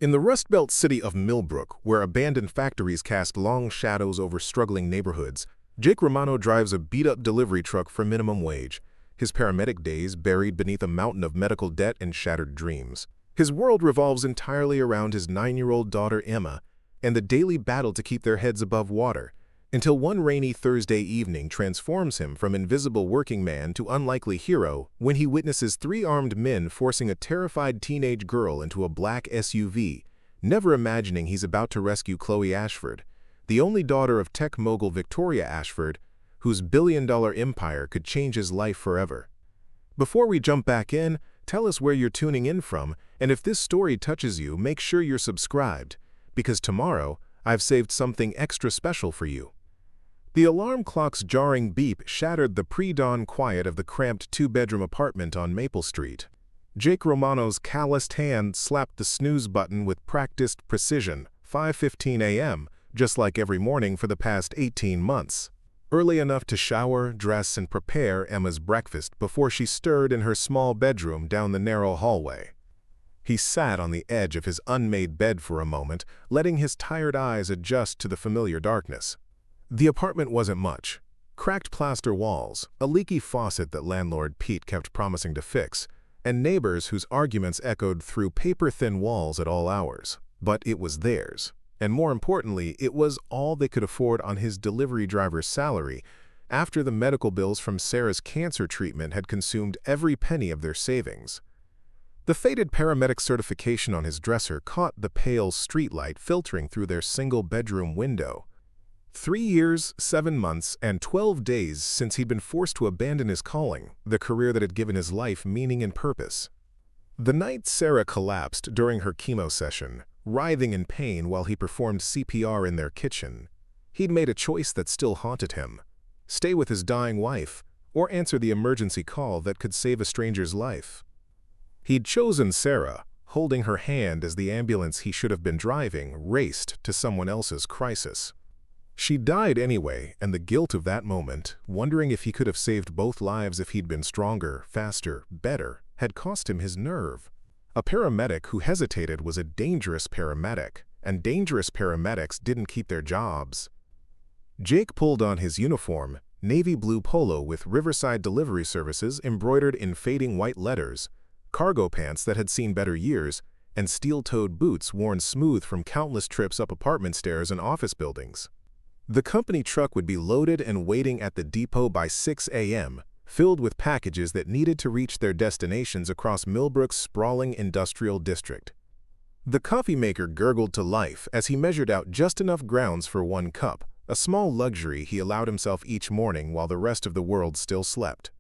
In the Rust Belt city of Millbrook, where abandoned factories cast long shadows over struggling neighborhoods, Jake Romano drives a beat-up delivery truck for minimum wage, his paramedic days buried beneath a mountain of medical debt and shattered dreams. His world revolves entirely around his 9-year-old daughter Emma and the daily battle to keep their heads above water, until one rainy Thursday evening transforms him from invisible working man to unlikely hero when he witnesses 3 armed men forcing a terrified teenage girl into a black SUV, never imagining he's about to rescue Chloe Ashford, the only daughter of tech mogul Victoria Ashford, whose billion-dollar empire could change his life forever. Before we jump back in, tell us where you're tuning in from, and if this story touches you, make sure you're subscribed, because tomorrow I've saved something extra special for you. The alarm clock's jarring beep shattered the pre-dawn quiet of the cramped 2-bedroom apartment on Maple Street. Jake Romano's calloused hand slapped the snooze button with practiced precision, 5:15 a.m., just like every morning for the past 18 months. Early enough to shower, dress, and prepare Emma's breakfast before she stirred in her small bedroom down the narrow hallway. He sat on the edge of his unmade bed for a moment, letting his tired eyes adjust to the familiar darkness. The apartment wasn't much. Cracked plaster walls, a leaky faucet that landlord Pete kept promising to fix, and neighbors whose arguments echoed through paper-thin walls at all hours. But it was theirs. And more importantly, it was all they could afford on his delivery driver's salary after the medical bills from Sarah's cancer treatment had consumed every penny of their savings. The faded paramedic certification on his dresser caught the pale streetlight filtering through their single-bedroom window. 3 years, 7 months, and 12 days since he'd been forced to abandon his calling, the career that had given his life meaning and purpose. The night Sarah collapsed during her chemo session, writhing in pain while he performed CPR in their kitchen, he'd made a choice that still haunted him: stay with his dying wife, or answer the emergency call that could save a stranger's life. He'd chosen Sarah, holding her hand as the ambulance he should have been driving raced to someone else's crisis. She died anyway, and the guilt of that moment, wondering if he could have saved both lives if he'd been stronger, faster, better, had cost him his nerve. A paramedic who hesitated was a dangerous paramedic, and dangerous paramedics didn't keep their jobs. Jake pulled on his uniform, navy blue polo with Riverside Delivery Services embroidered in fading white letters, cargo pants that had seen better years, and steel-toed boots worn smooth from countless trips up apartment stairs and office buildings. The company truck would be loaded and waiting at the depot by 6 a.m., filled with packages that needed to reach their destinations across Millbrook's sprawling industrial district. The coffee maker gurgled to life as he measured out just enough grounds for 1 cup, a small luxury he allowed himself each morning while the rest of the world still slept.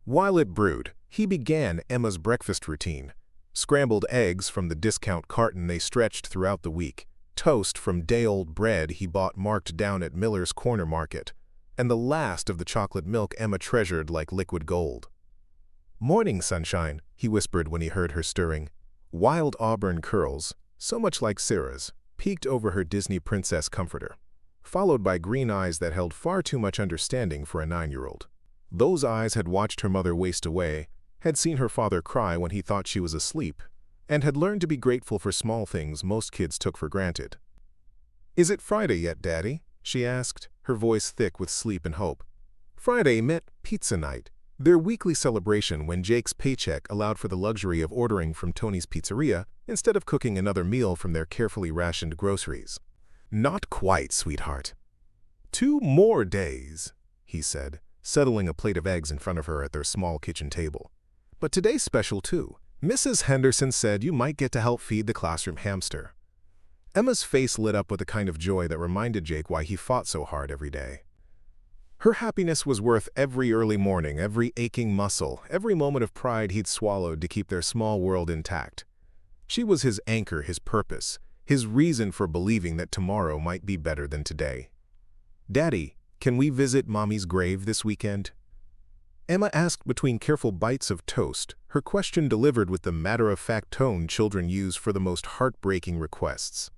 While it brewed, he began Emma's breakfast routine: scrambled eggs from the discount carton they stretched throughout the week, toast from day-old bread he bought marked down at Miller's Corner Market, and the last of the chocolate milk Emma treasured like liquid gold. "Morning, sunshine," he whispered when he heard her stirring. Wild auburn curls, so much like Sarah's, peeked over her Disney princess comforter, followed by green eyes that held far too much understanding for a 9-year-old. Those eyes had watched her mother waste away, had seen her father cry when he thought she was asleep, and had learned to be grateful for small things most kids took for granted. "Is it Friday yet, Daddy?" she asked, her voice thick with sleep and hope. Friday meant pizza night, their weekly celebration when Jake's paycheck allowed for the luxury of ordering from Tony's Pizzeria instead of cooking another meal from their carefully rationed groceries. "Not quite, sweetheart." "2 more days," he said, settling a plate of eggs in front of her at their small kitchen table. "But today's special too. Mrs. Henderson said you might get to help feed the classroom hamster." Emma's face lit up with a kind of joy that reminded Jake why he fought so hard every day. Her happiness was worth every early morning, every aching muscle, every moment of pride he'd swallowed to keep their small world intact. She was his anchor, his purpose, his reason for believing that tomorrow might be better than today. "Daddy, can we visit Mommy's grave this weekend?" Emma asked between careful bites of toast, her question delivered with the matter-of-fact tone children use for the most heartbreaking requests.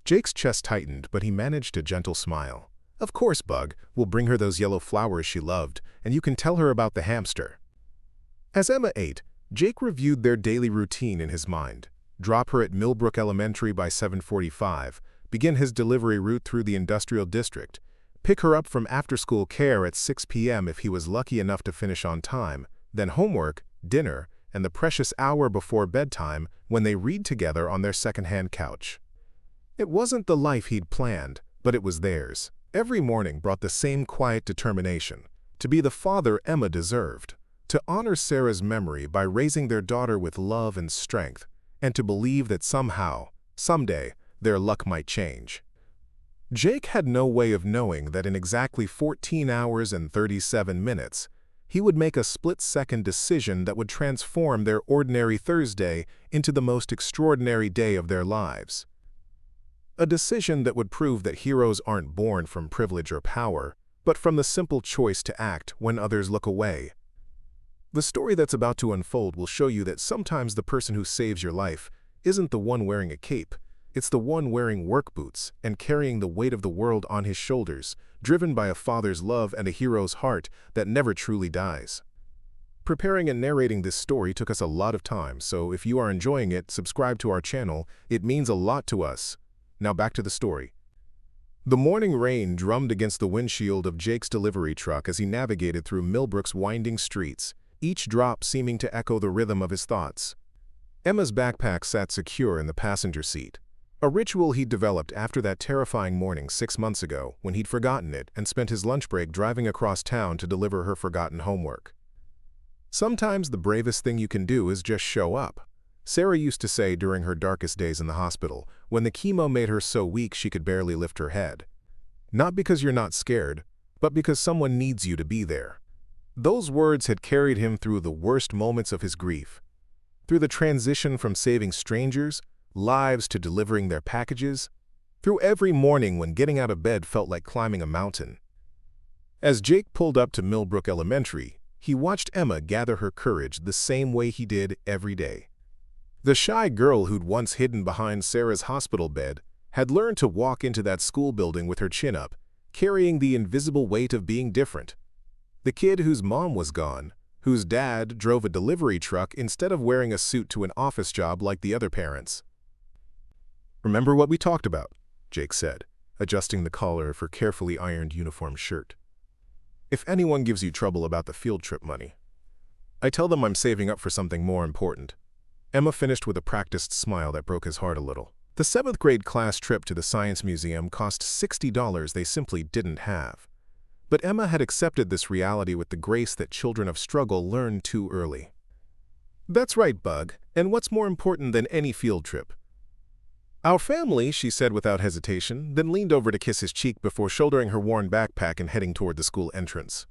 Jake's chest tightened, but he managed a gentle smile. "Of course, Bug. We'll bring her those yellow flowers she loved, and you can tell her about the hamster." As Emma ate, Jake reviewed their daily routine in his mind. drop her at Millbrook Elementary by 7:45, begin his delivery route through the industrial district, pick her up from after-school care at 6 p.m. if he was lucky enough to finish on time, then homework, dinner, and the precious hour before bedtime when they read together on their second-hand couch. It wasn't the life he'd planned, but it was theirs. Every morning brought the same quiet determination, to be the father Emma deserved, to honor Sarah's memory by raising their daughter with love and strength, and to believe that somehow, someday, their luck might change. Jake had no way of knowing that in exactly 14 hours and 37 minutes, he would make a split-second decision that would transform their ordinary Thursday into the most extraordinary day of their lives. A decision that would prove that heroes aren't born from privilege or power, but from the simple choice to act when others look away. The story that's about to unfold will show you that sometimes the person who saves your life isn't the one wearing a cape. It's the one wearing work boots and carrying the weight of the world on his shoulders, driven by a father's love and a hero's heart that never truly dies. Preparing and narrating this story took us a lot of time, so if you are enjoying it, subscribe to our channel. It means a lot to us. Now back to the story. The morning rain drummed against the windshield of Jake's delivery truck as he navigated through Millbrook's winding streets, each drop seeming to echo the rhythm of his thoughts. Emma's backpack sat secure in the passenger seat, a ritual he'd developed after that terrifying morning 6 months ago when he'd forgotten it and spent his lunch break driving across town to deliver her forgotten homework. Sometimes the bravest thing you can do is just show up, Sarah used to say during her darkest days in the hospital, when the chemo made her so weak she could barely lift her head. Not because you're not scared, but because someone needs you to be there. Those words had carried him through the worst moments of his grief, through the transition from saving strangers' lives to delivering their packages, through every morning when getting out of bed felt like climbing a mountain. As Jake pulled up to Millbrook Elementary, he watched Emma gather her courage the same way he did every day. The shy girl who'd once hidden behind Sarah's hospital bed had learned to walk into that school building with her chin up, carrying the invisible weight of being different. The kid whose mom was gone, whose dad drove a delivery truck instead of wearing a suit to an office job like the other parents. "Remember what we talked about," Jake said, adjusting the collar of her carefully ironed uniform shirt. "If anyone gives you trouble about the field trip money, I tell them I'm saving up for something more important." Emma finished with a practiced smile that broke his heart a little. The 7th grade class trip to the Science Museum cost $60 they simply didn't have. But Emma had accepted this reality with the grace that children of struggle learn too early. "That's right, Bug, and what's more important than any field trip?" "Our family," she said without hesitation, then leaned over to kiss his cheek before shouldering her worn backpack and heading toward the school entrance.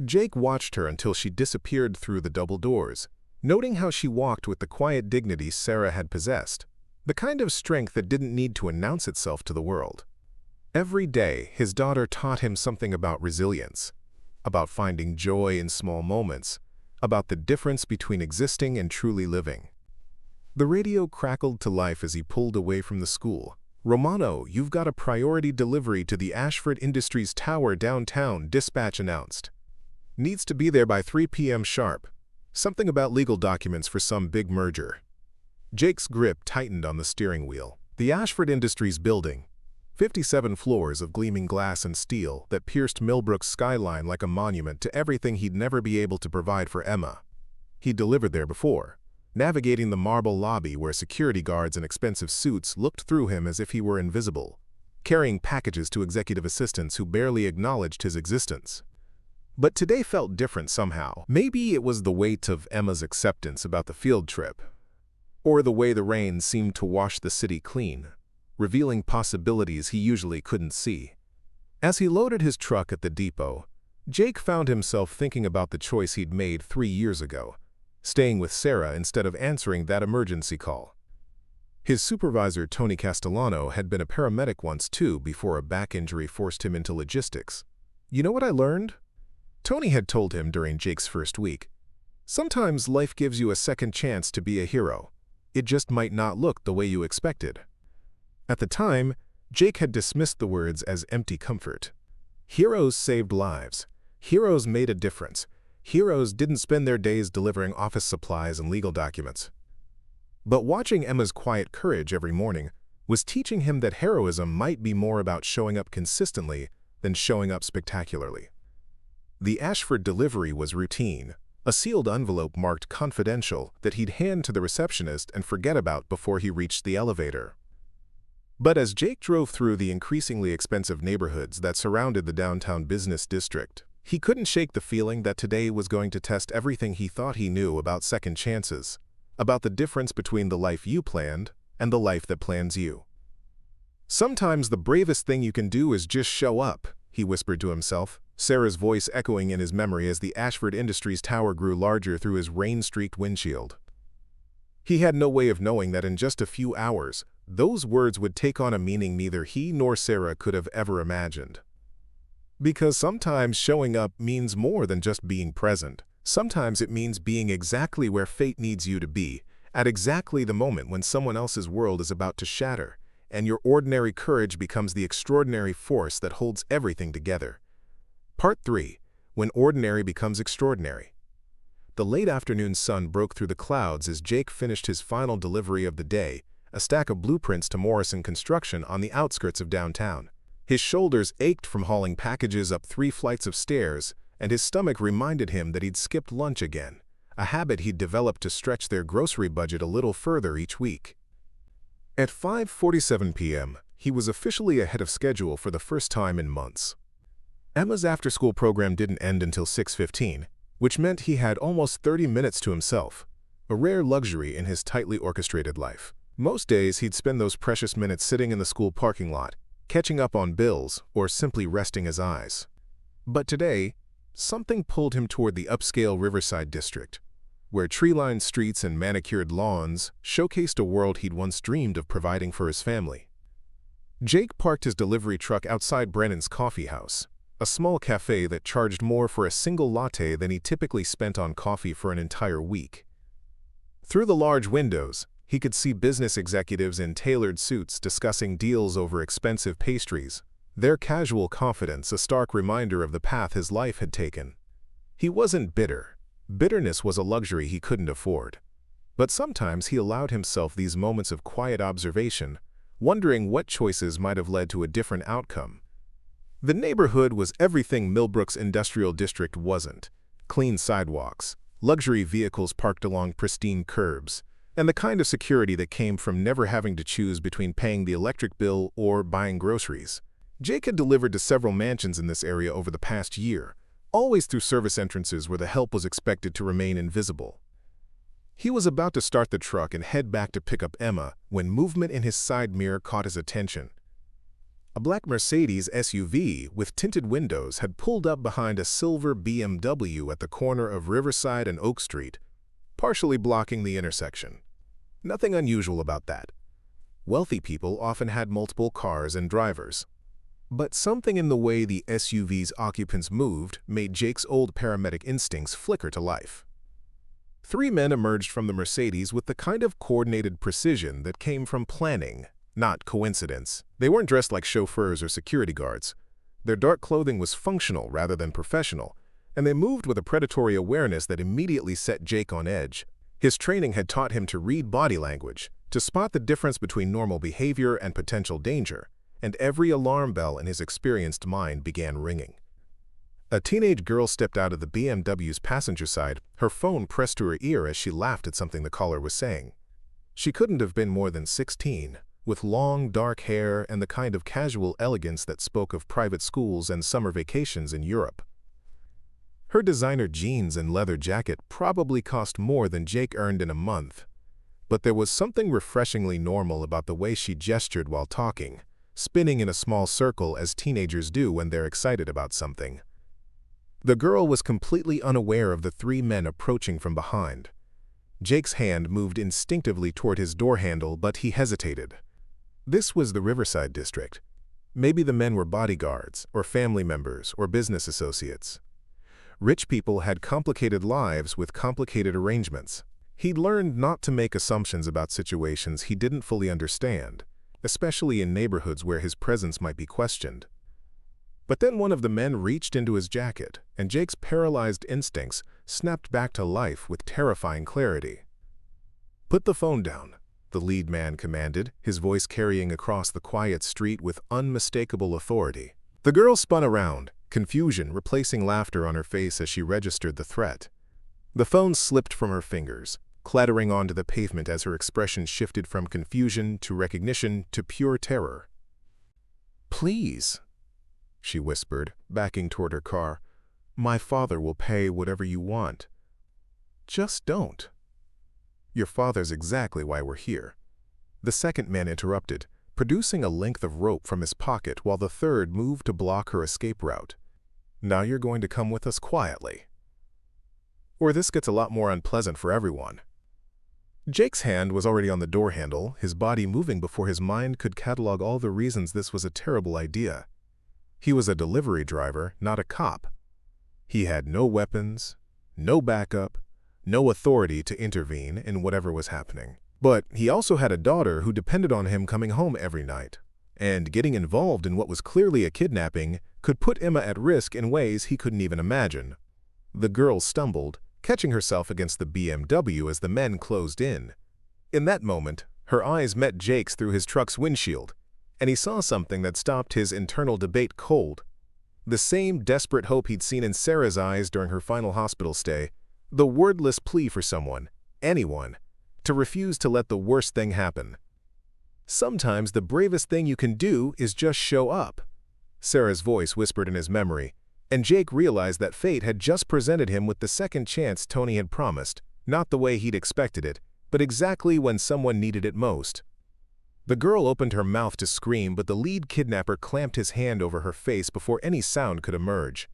Jake watched her until she disappeared through the double doors, noting how she walked with the quiet dignity Sarah had possessed, the kind of strength that didn't need to announce itself to the world. Every day, his daughter taught him something about resilience, about finding joy in small moments, about the difference between existing and truly living. The radio crackled to life as he pulled away from the school. "Romano, you've got a priority delivery to the Ashford Industries Tower downtown," dispatch announced. "Needs to be there by 3 p.m. sharp. Something about legal documents for some big merger." Jake's grip tightened on the steering wheel. The Ashford Industries building, 57 floors of gleaming glass and steel that pierced Millbrook's skyline like a monument to everything he'd never be able to provide for Emma. He'd delivered there before, navigating the marble lobby where security guards in expensive suits looked through him as if he were invisible, carrying packages to executive assistants who barely acknowledged his existence. But today felt different somehow. Maybe it was the weight of Emma's acceptance about the field trip, or the way the rain seemed to wash the city clean, revealing possibilities he usually couldn't see. As he loaded his truck at the depot, Jake found himself thinking about the choice he'd made 3 years ago, staying with Sarah instead of answering that emergency call. His supervisor, Tony Castellano, had been a paramedic once too before a back injury forced him into logistics. "You know what I learned?" Tony had told him during Jake's first week. "Sometimes life gives you a second chance to be a hero. It just might not look the way you expected." At the time, Jake had dismissed the words as empty comfort. Heroes saved lives. Heroes made a difference. Heroes didn't spend their days delivering office supplies and legal documents. But watching Emma's quiet courage every morning was teaching him that heroism might be more about showing up consistently than showing up spectacularly. The Ashford delivery was routine, a sealed envelope marked confidential that he'd hand to the receptionist and forget about before he reached the elevator. But as Jake drove through the increasingly expensive neighborhoods that surrounded the downtown business district, he couldn't shake the feeling that today was going to test everything he thought he knew about second chances, about the difference between the life you planned and the life that plans you. "Sometimes the bravest thing you can do is just show up," he whispered to himself, Sarah's voice echoing in his memory as the Ashford Industries tower grew larger through his rain-streaked windshield. He had no way of knowing that in just a few hours, those words would take on a meaning neither he nor Sarah could have ever imagined. Because sometimes showing up means more than just being present. Sometimes it means being exactly where fate needs you to be, at exactly the moment when someone else's world is about to shatter, and your ordinary courage becomes the extraordinary force that holds everything together. Part 3. When ordinary becomes extraordinary. The late afternoon sun broke through the clouds as Jake finished his final delivery of the day, a stack of blueprints to Morrison Construction on the outskirts of downtown. His shoulders ached from hauling packages up 3 flights of stairs, and his stomach reminded him that he'd skipped lunch again, a habit he'd developed to stretch their grocery budget a little further each week. At 5:47 p.m., he was officially ahead of schedule for the first time in months. Emma's after-school program didn't end until 6:15, which meant he had almost 30 minutes to himself, a rare luxury in his tightly orchestrated life. Most days he'd spend those precious minutes sitting in the school parking lot, catching up on bills, or simply resting his eyes. But today, something pulled him toward the upscale Riverside district, where tree-lined streets and manicured lawns showcased a world he'd once dreamed of providing for his family. Jake parked his delivery truck outside Brennan's Coffee House, a small cafe that charged more for a single latte than he typically spent on coffee for an entire week. Through the large windows, he could see business executives in tailored suits discussing deals over expensive pastries, their casual confidence a stark reminder of the path his life had taken. He wasn't bitter. Bitterness was a luxury he couldn't afford. But sometimes he allowed himself these moments of quiet observation, wondering what choices might have led to a different outcome. The neighborhood was everything Millbrook's industrial district wasn't: clean sidewalks, luxury vehicles parked along pristine curbs, and the kind of security that came from never having to choose between paying the electric bill or buying groceries. Jake had delivered to several mansions in this area over the past year, always through service entrances where the help was expected to remain invisible. He was about to start the truck and head back to pick up Emma when movement in his side mirror caught his attention. A black Mercedes SUV with tinted windows had pulled up behind a silver BMW at the corner of Riverside and Oak Street, partially blocking the intersection. Nothing unusual about that. Wealthy people often had multiple cars and drivers. But something in the way the SUV's occupants moved made Jake's old paramedic instincts flicker to life. 3 men emerged from the Mercedes with the kind of coordinated precision that came from planning, not coincidence. They weren't dressed like chauffeurs or security guards. Their dark clothing was functional rather than professional, and they moved with a predatory awareness that immediately set Jake on edge. His training had taught him to read body language, to spot the difference between normal behavior and potential danger, and every alarm bell in his experienced mind began ringing. A teenage girl stepped out of the BMW's passenger side, her phone pressed to her ear as she laughed at something the caller was saying. She couldn't have been more than 16, with long, dark hair and the kind of casual elegance that spoke of private schools and summer vacations in Europe. Her designer jeans and leather jacket probably cost more than Jake earned in a month, but there was something refreshingly normal about the way she gestured while talking, spinning in a small circle as teenagers do when they're excited about something. The girl was completely unaware of the 3 men approaching from behind. Jake's hand moved instinctively toward his door handle, but he hesitated. This was the Riverside district. Maybe the men were bodyguards, or family members, or business associates. Rich people had complicated lives with complicated arrangements. He'd learned not to make assumptions about situations he didn't fully understand, especially in neighborhoods where his presence might be questioned. But then one of the men reached into his jacket, and Jake's paralyzed instincts snapped back to life with terrifying clarity. "Put the phone down," the lead man commanded, his voice carrying across the quiet street with unmistakable authority. The girl spun around, confusion replacing laughter on her face as she registered the threat. The phone slipped from her fingers, clattering onto the pavement as her expression shifted from confusion to recognition to pure terror. "Please," she whispered, backing toward her car. "My father will pay whatever you want. Just don't." "Your father's exactly why we're here," the second man interrupted, producing a length of rope from his pocket while the third moved to block her escape route. "Now you're going to come with us quietly, or this gets a lot more unpleasant for everyone." Jake's hand was already on the door handle, his body moving before his mind could catalog all the reasons this was a terrible idea. He was a delivery driver, not a cop. He had no weapons, no backup, no authority to intervene in whatever was happening. But he also had a daughter who depended on him coming home every night, and getting involved in what was clearly a kidnapping could put Emma at risk in ways he couldn't even imagine. The girl stumbled, catching herself against the BMW as the men closed in. In that moment, her eyes met Jake's through his truck's windshield, and he saw something that stopped his internal debate cold. The same desperate hope he'd seen in Sarah's eyes during her final hospital stay, the wordless plea for someone, anyone, to refuse to let the worst thing happen. "Sometimes the bravest thing you can do is just show up," Sarah's voice whispered in his memory, and Jake realized that fate had just presented him with the second chance Tony had promised, not the way he'd expected it, but exactly when someone needed it most. The girl opened her mouth to scream, but the lead kidnapper clamped his hand over her face before any sound could emerge.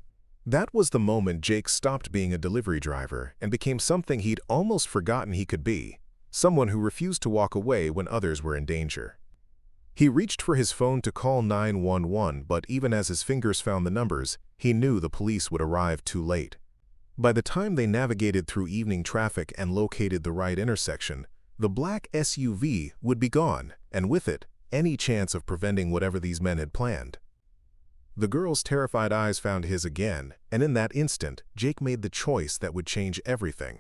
That was the moment Jake stopped being a delivery driver and became something he'd almost forgotten he could be, someone who refused to walk away when others were in danger. He reached for his phone to call 911, but even as his fingers found the numbers, he knew the police would arrive too late. By the time they navigated through evening traffic and located the right intersection, the black SUV would be gone, and with it, any chance of preventing whatever these men had planned. The girl's terrified eyes found his again, and in that instant, Jake made the choice that would change everything.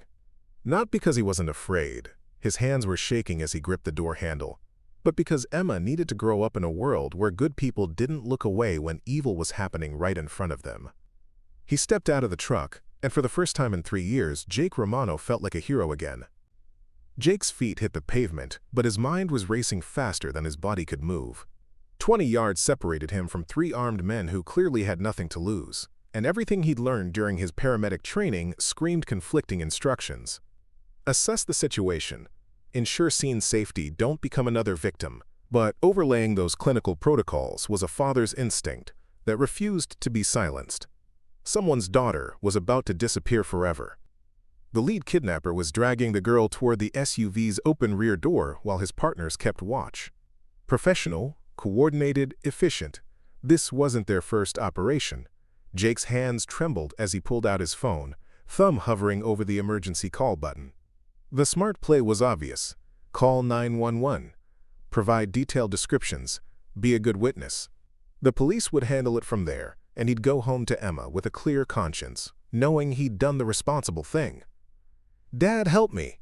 Not because he wasn't afraid, his hands were shaking as he gripped the door handle, but because Emma needed to grow up in a world where good people didn't look away when evil was happening right in front of them. He stepped out of the truck, and for the first time in 3 years, Jake Romano felt like a hero again. Jake's feet hit the pavement, but his mind was racing faster than his body could move. 20 yards separated him from 3 armed men who clearly had nothing to lose, and everything he'd learned during his paramedic training screamed conflicting instructions. Assess the situation. Ensure scene safety, don't become another victim. But overlaying those clinical protocols was a father's instinct that refused to be silenced. Someone's daughter was about to disappear forever. The lead kidnapper was dragging the girl toward the SUV's open rear door while his partners kept watch. Professional, coordinated, efficient. This wasn't their first operation. Jake's hands trembled as he pulled out his phone, thumb hovering over the emergency call button. The smart play was obvious. Call 911. Provide detailed descriptions. Be a good witness. The police would handle it from there, and he'd go home to Emma with a clear conscience, knowing he'd done the responsible thing. "Dad, help me!"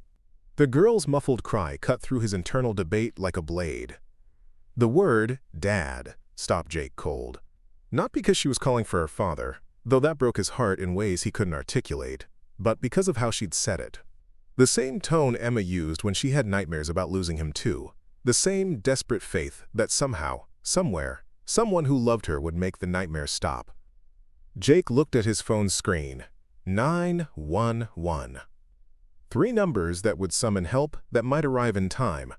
The girl's muffled cry cut through his internal debate like a blade. The word, "Dad," stopped Jake cold. Not because she was calling for her father, though that broke his heart in ways he couldn't articulate, but because of how she'd said it. The same tone Emma used when she had nightmares about losing him too. The same desperate faith that somehow, somewhere, someone who loved her would make the nightmare stop. Jake looked at his phone's screen. 911. 3 numbers that would summon help that might arrive in time,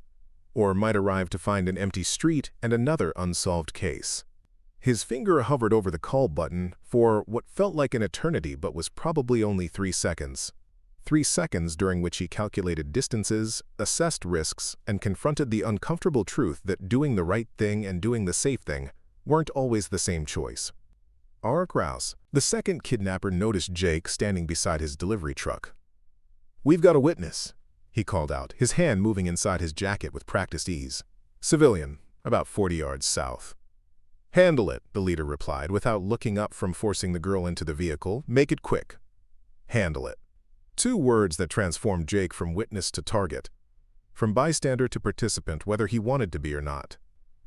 or might arrive to find an empty street and another unsolved case. His finger hovered over the call button for what felt like an eternity but was probably only 3 seconds. 3 seconds during which he calculated distances, assessed risks, and confronted the uncomfortable truth that doing the right thing and doing the safe thing weren't always the same choice. Arik Rouse, the second kidnapper, noticed Jake standing beside his delivery truck. "We've got a witness," he called out, his hand moving inside his jacket with practiced ease. "Civilian, about 40 yards south." "Handle it," the leader replied without looking up from forcing the girl into the vehicle. "Make it quick." "Handle it." 2 words that transformed Jake from witness to target. from bystander to participant, whether he wanted to be or not.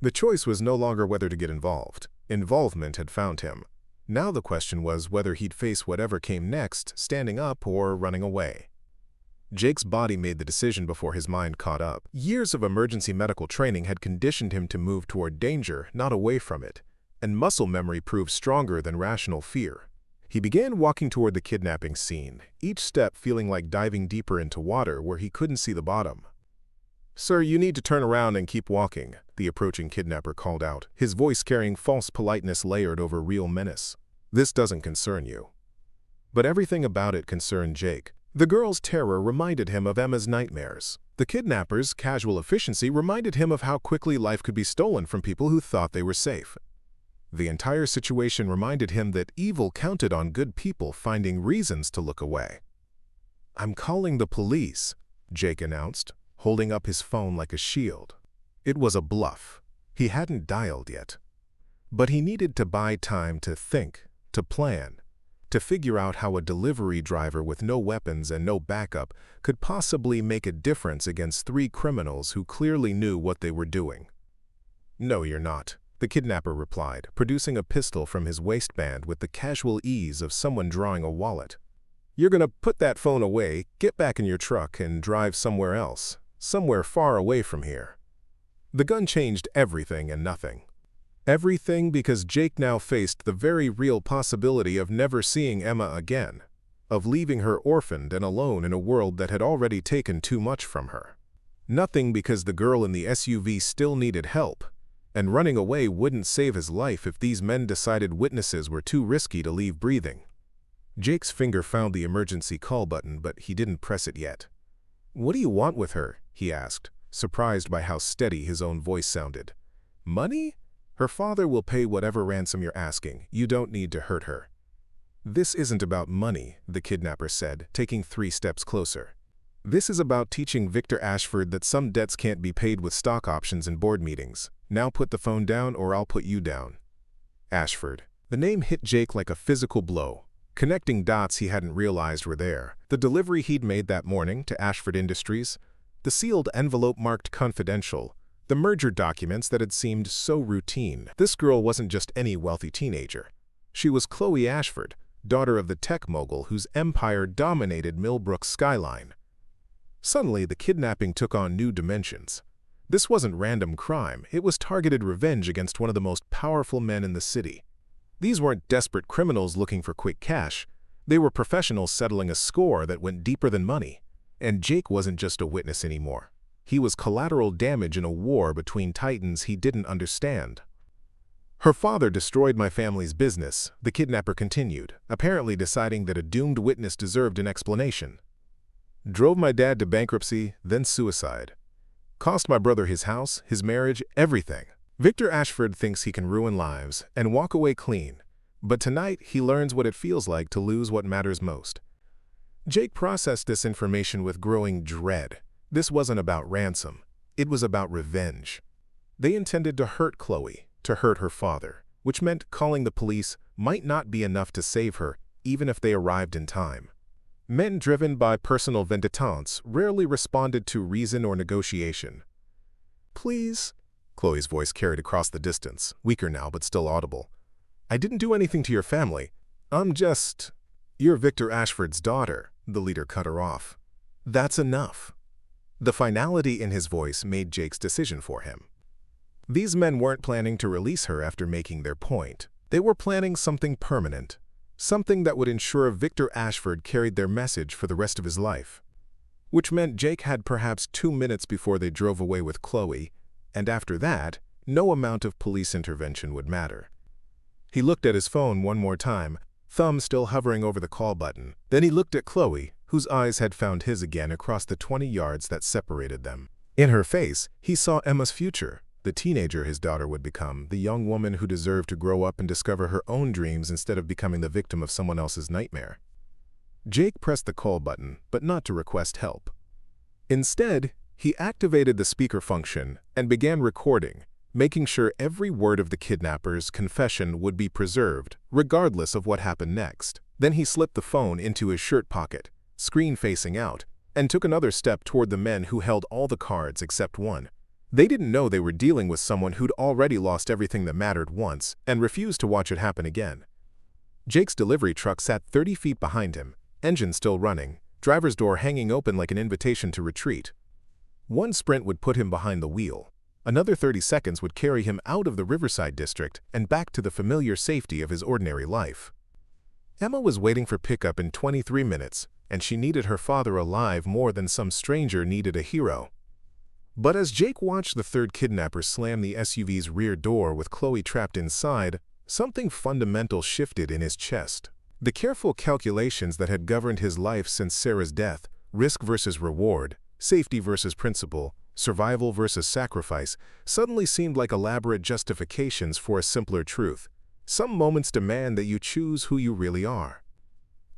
The choice was no longer whether to get involved. Involvement had found him. Now the question was whether he'd face whatever came next, standing up or running away. Jake's body made the decision before his mind caught up. Years of emergency medical training had conditioned him to move toward danger, not away from it, and muscle memory proved stronger than rational fear. He began walking toward the kidnapping scene, each step feeling like diving deeper into water where he couldn't see the bottom. "Sir, you need to turn around and keep walking," the approaching kidnapper called out, his voice carrying false politeness layered over real menace. "This doesn't concern you." But everything about it concerned Jake. The girl's terror reminded him of Emma's nightmares. The kidnapper's casual efficiency reminded him of how quickly life could be stolen from people who thought they were safe. The entire situation reminded him that evil counted on good people finding reasons to look away. "I'm calling the police," Jake announced, holding up his phone like a shield. It was a bluff. He hadn't dialed yet. But he needed to buy time to think, to plan, to figure out how a delivery driver with no weapons and no backup could possibly make a difference against three criminals who clearly knew what they were doing. "No, you're not," the kidnapper replied, producing a pistol from his waistband with the casual ease of someone drawing a wallet. "You're gonna put that phone away, get back in your truck, and drive somewhere else, somewhere far away from here." The gun changed everything and nothing. Everything because Jake now faced the very real possibility of never seeing Emma again, of leaving her orphaned and alone in a world that had already taken too much from her. Nothing because the girl in the SUV still needed help, and running away wouldn't save his life if these men decided witnesses were too risky to leave breathing. Jake's finger found the emergency call button, but he didn't press it yet. "What do you want with her?" he asked, surprised by how steady his own voice sounded. "Money? Her father will pay whatever ransom you're asking. You don't need to hurt her." "This isn't about money," the kidnapper said, taking 3 steps closer. "This is about teaching Victor Ashford that some debts can't be paid with stock options and board meetings. Now put the phone down or I'll put you down." Ashford. The name hit Jake like a physical blow, connecting dots he hadn't realized were there. The delivery he'd made that morning to Ashford Industries, the sealed envelope marked confidential, the merger documents that had seemed so routine. This girl wasn't just any wealthy teenager. She was Chloe Ashford, daughter of the tech mogul whose empire dominated Millbrook's skyline. Suddenly, the kidnapping took on new dimensions. This wasn't random crime, it was targeted revenge against one of the most powerful men in the city. These weren't desperate criminals looking for quick cash. They were professionals settling a score that went deeper than money. And Jake wasn't just a witness anymore. He was collateral damage in a war between titans he didn't understand. "Her father destroyed my family's business," the kidnapper continued, apparently deciding that a doomed witness deserved an explanation. "Drove my dad to bankruptcy, then suicide. Cost my brother his house, his marriage, everything. Victor Ashford thinks he can ruin lives and walk away clean, but tonight he learns what it feels like to lose what matters most." Jake processed this information with growing dread. This wasn't about ransom. It was about revenge. They intended to hurt Chloe, to hurt her father, which meant calling the police might not be enough to save her, even if they arrived in time. Men driven by personal vengeance rarely responded to reason or negotiation. "Please," Chloe's voice carried across the distance, weaker now but still audible. "I didn't do anything to your family. I'm just—" "You're Victor Ashford's daughter," the leader cut her off. "That's enough." The finality in his voice made Jake's decision for him. These men weren't planning to release her after making their point. They were planning something permanent, something that would ensure Victor Ashford carried their message for the rest of his life. Which meant Jake had perhaps 2 minutes before they drove away with Chloe, and after that, no amount of police intervention would matter. He looked at his phone one more time, thumb still hovering over the call button. Then he looked at Chloe, whose eyes had found his again across the 20 yards that separated them. In her face, he saw Emma's future, the teenager his daughter would become, the young woman who deserved to grow up and discover her own dreams instead of becoming the victim of someone else's nightmare. Jake pressed the call button, but not to request help. Instead, he activated the speaker function and began recording, making sure every word of the kidnapper's confession would be preserved, regardless of what happened next. Then he slipped the phone into his shirt pocket, screen facing out, and took another step toward the men who held all the cards except one. They didn't know they were dealing with someone who'd already lost everything that mattered once and refused to watch it happen again. Jake's delivery truck sat 30 feet behind him, engine still running, driver's door hanging open like an invitation to retreat. One sprint would put him behind the wheel. Another 30 seconds would carry him out of the Riverside district and back to the familiar safety of his ordinary life. Emma was waiting for pickup in 23 minutes, and she needed her father alive more than some stranger needed a hero. But as Jake watched the third kidnapper slam the SUV's rear door with Chloe trapped inside, something fundamental shifted in his chest. The careful calculations that had governed his life since Sarah's death, risk versus reward, safety versus principle, survival versus sacrifice, suddenly seemed like elaborate justifications for a simpler truth. Some moments demand that you choose who you really are.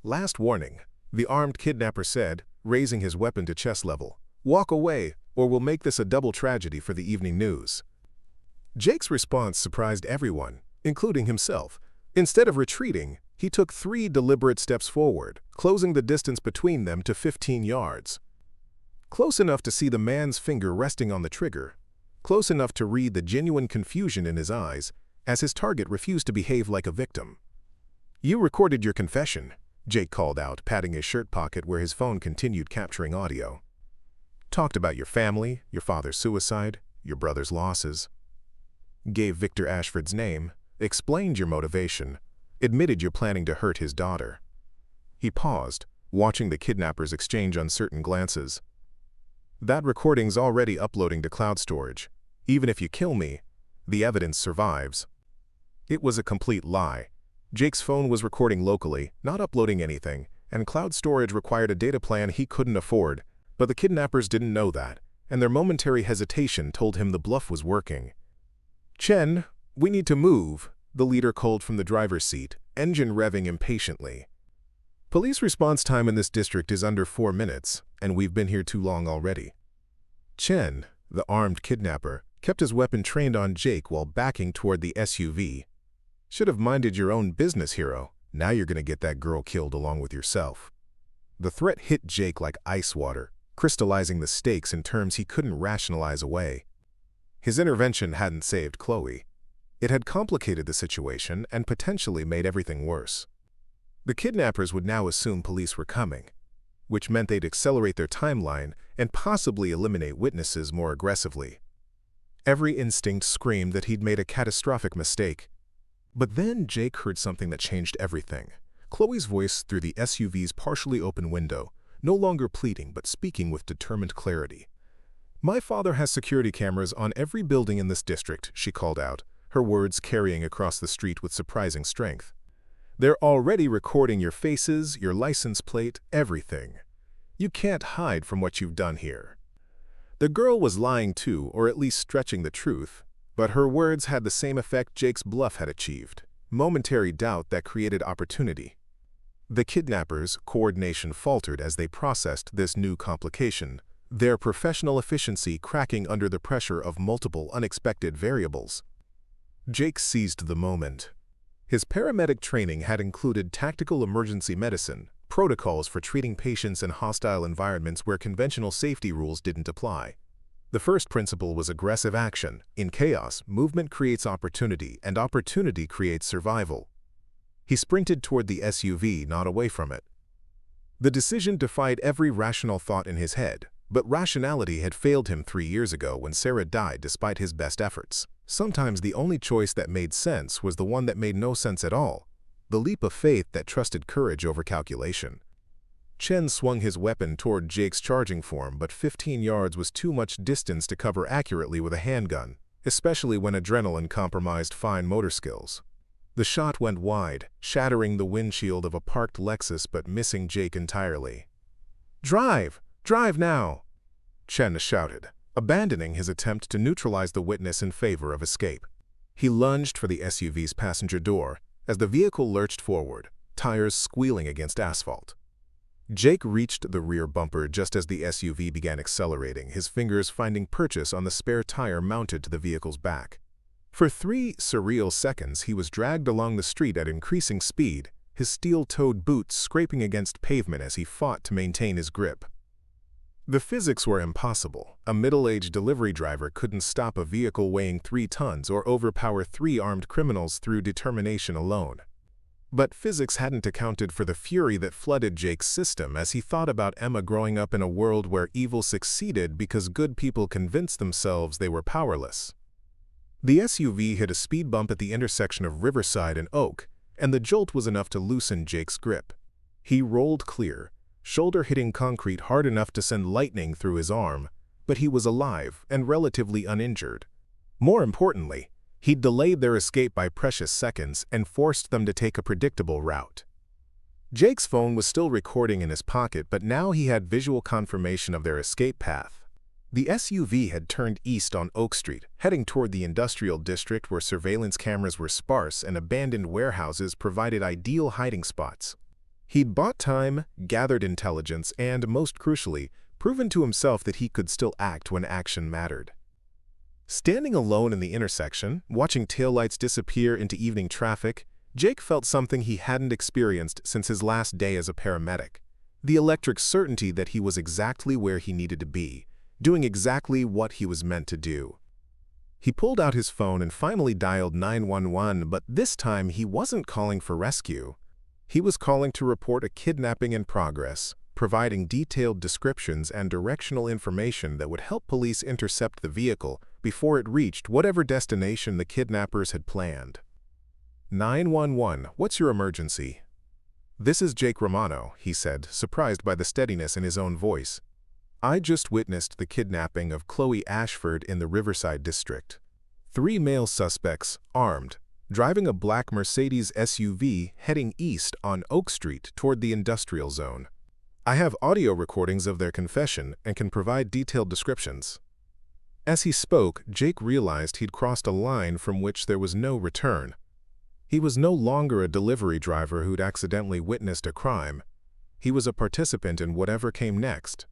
Last warning, the armed kidnapper said, raising his weapon to chest level. Walk away, or we'll make this a double tragedy for the evening news. Jake's response surprised everyone, including himself. Instead of retreating, he took 3 deliberate steps forward, closing the distance between them to 15 yards. Close enough to see the man's finger resting on the trigger, close enough to read the genuine confusion in his eyes, as his target refused to behave like a victim. You recorded your confession, Jake called out, patting his shirt pocket where his phone continued capturing audio. Talked about your family, your father's suicide, your brother's losses. Gave Victor Ashford's name, explained your motivation, admitted you're planning to hurt his daughter. He paused, watching the kidnappers exchange uncertain glances. That recording's already uploading to cloud storage. Even if you kill me, the evidence survives. It was a complete lie. Jake's phone was recording locally, not uploading anything, and cloud storage required a data plan he couldn't afford. But the kidnappers didn't know that, and their momentary hesitation told him the bluff was working. Chen, we need to move, the leader called from the driver's seat, engine revving impatiently. Police response time in this district is under 4 minutes, and we've been here too long already. Chen, the armed kidnapper, kept his weapon trained on Jake while backing toward the SUV. Should have minded your own business, hero. Now you're gonna get that girl killed along with yourself. The threat hit Jake like ice water, crystallizing the stakes in terms he couldn't rationalize away. His intervention hadn't saved Chloe. It had complicated the situation and potentially made everything worse. The kidnappers would now assume police were coming, which meant they'd accelerate their timeline and possibly eliminate witnesses more aggressively. Every instinct screamed that he'd made a catastrophic mistake. But then Jake heard something that changed everything. Chloe's voice through the SUV's partially open window, no longer pleading but speaking with determined clarity. My father has security cameras on every building in this district, she called out, her words carrying across the street with surprising strength. They're already recording your faces, your license plate, everything. You can't hide from what you've done here. The girl was lying too, or at least stretching the truth, but her words had the same effect Jake's bluff had achieved, momentary doubt that created opportunity. The kidnappers' coordination faltered as they processed this new complication, their professional efficiency cracking under the pressure of multiple unexpected variables. Jake seized the moment. His paramedic training had included tactical emergency medicine, protocols for treating patients in hostile environments where conventional safety rules didn't apply. The first principle was aggressive action. In chaos, movement creates opportunity, and opportunity creates survival. He sprinted toward the SUV, not away from it. The decision defied every rational thought in his head, but rationality had failed him 3 years ago when Sarah died despite his best efforts. Sometimes the only choice that made sense was the one that made no sense at all, the leap of faith that trusted courage over calculation. Chen swung his weapon toward Jake's charging form, but 15 yards was too much distance to cover accurately with a handgun, especially when adrenaline compromised fine motor skills. The shot went wide, shattering the windshield of a parked Lexus but missing Jake entirely. "Drive! Drive now!" Chen shouted, abandoning his attempt to neutralize the witness in favor of escape. He lunged for the SUV's passenger door as the vehicle lurched forward, tires squealing against asphalt. Jake reached the rear bumper just as the SUV began accelerating, his fingers finding purchase on the spare tire mounted to the vehicle's back. For 3 surreal seconds, he was dragged along the street at increasing speed, his steel-toed boots scraping against pavement as he fought to maintain his grip. The physics were impossible. A middle-aged delivery driver couldn't stop a vehicle weighing 3 tons or overpower 3 armed criminals through determination alone. But physics hadn't accounted for the fury that flooded Jake's system as he thought about Emma growing up in a world where evil succeeded because good people convinced themselves they were powerless. The SUV hit a speed bump at the intersection of Riverside and Oak, and the jolt was enough to loosen Jake's grip. He rolled clear, shoulder hitting concrete hard enough to send lightning through his arm, but he was alive and relatively uninjured. More importantly, he'd delayed their escape by precious seconds and forced them to take a predictable route. Jake's phone was still recording in his pocket, but now he had visual confirmation of their escape path. The SUV had turned east on Oak Street, heading toward the industrial district where surveillance cameras were sparse and abandoned warehouses provided ideal hiding spots. He'd bought time, gathered intelligence, and, most crucially, proven to himself that he could still act when action mattered. Standing alone in the intersection, watching taillights disappear into evening traffic, Jake felt something he hadn't experienced since his last day as a paramedic. The electric certainty that he was exactly where he needed to be, doing exactly what he was meant to do. He pulled out his phone and finally dialed 911, but this time he wasn't calling for rescue. He was calling to report a kidnapping in progress, providing detailed descriptions and directional information that would help police intercept the vehicle before it reached whatever destination the kidnappers had planned. 911, what's your emergency? This is Jake Romano, he said, surprised by the steadiness in his own voice. I just witnessed the kidnapping of Chloe Ashford in the Riverside district. 3 male suspects, armed, driving a black Mercedes SUV heading east on Oak Street toward the industrial zone. I have audio recordings of their confession and can provide detailed descriptions. As he spoke, Jake realized he'd crossed a line from which there was no return. He was no longer a delivery driver who'd accidentally witnessed a crime. He was a participant in whatever came next.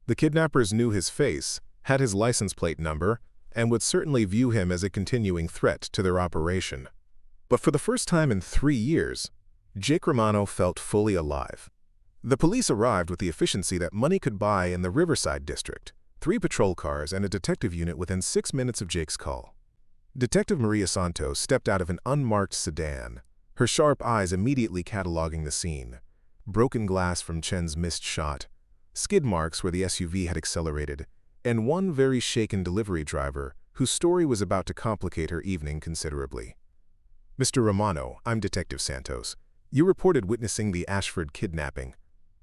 The kidnappers knew his face, had his license plate number, and would certainly view him as a continuing threat to their operation. But for the first time in 3 years, Jake Romano felt fully alive. The police arrived with the efficiency that money could buy in the Riverside district, 3 patrol cars and a detective unit within 6 minutes of Jake's call. Detective Maria Santos stepped out of an unmarked sedan, her sharp eyes immediately cataloging the scene. Broken glass from Chen's missed shot, skid marks where the SUV had accelerated, and one very shaken delivery driver whose story was about to complicate her evening considerably. Mr. Romano, I'm Detective Santos. You reported witnessing the Ashford kidnapping.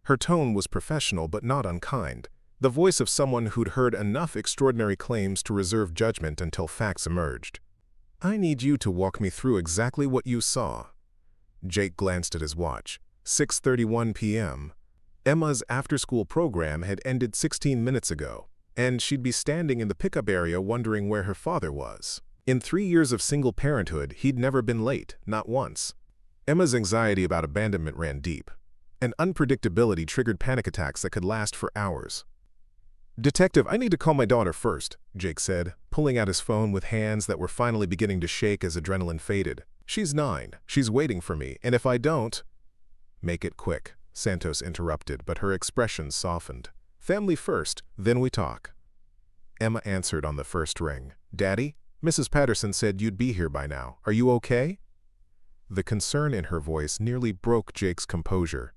Her tone was professional but not unkind, the voice of someone who'd heard enough extraordinary claims to reserve judgment until facts emerged. I need you to walk me through exactly what you saw. Jake glanced at his watch. 6:31 p.m. Emma's after-school program had ended 16 minutes ago, and she'd be standing in the pickup area wondering where her father was. In 3 years of single parenthood, he'd never been late, not once. Emma's anxiety about abandonment ran deep, and unpredictability triggered panic attacks that could last for hours. Detective, I need to call my daughter first, Jake said, pulling out his phone with hands that were finally beginning to shake as adrenaline faded. She's 9. She's waiting for me, and if I don't… Make it quick, Santos interrupted, but her expression softened. Family first, then we talk. Emma answered on the first ring. Daddy, Mrs. Patterson said you'd be here by now. Are you okay? The concern in her voice nearly broke Jake's composure.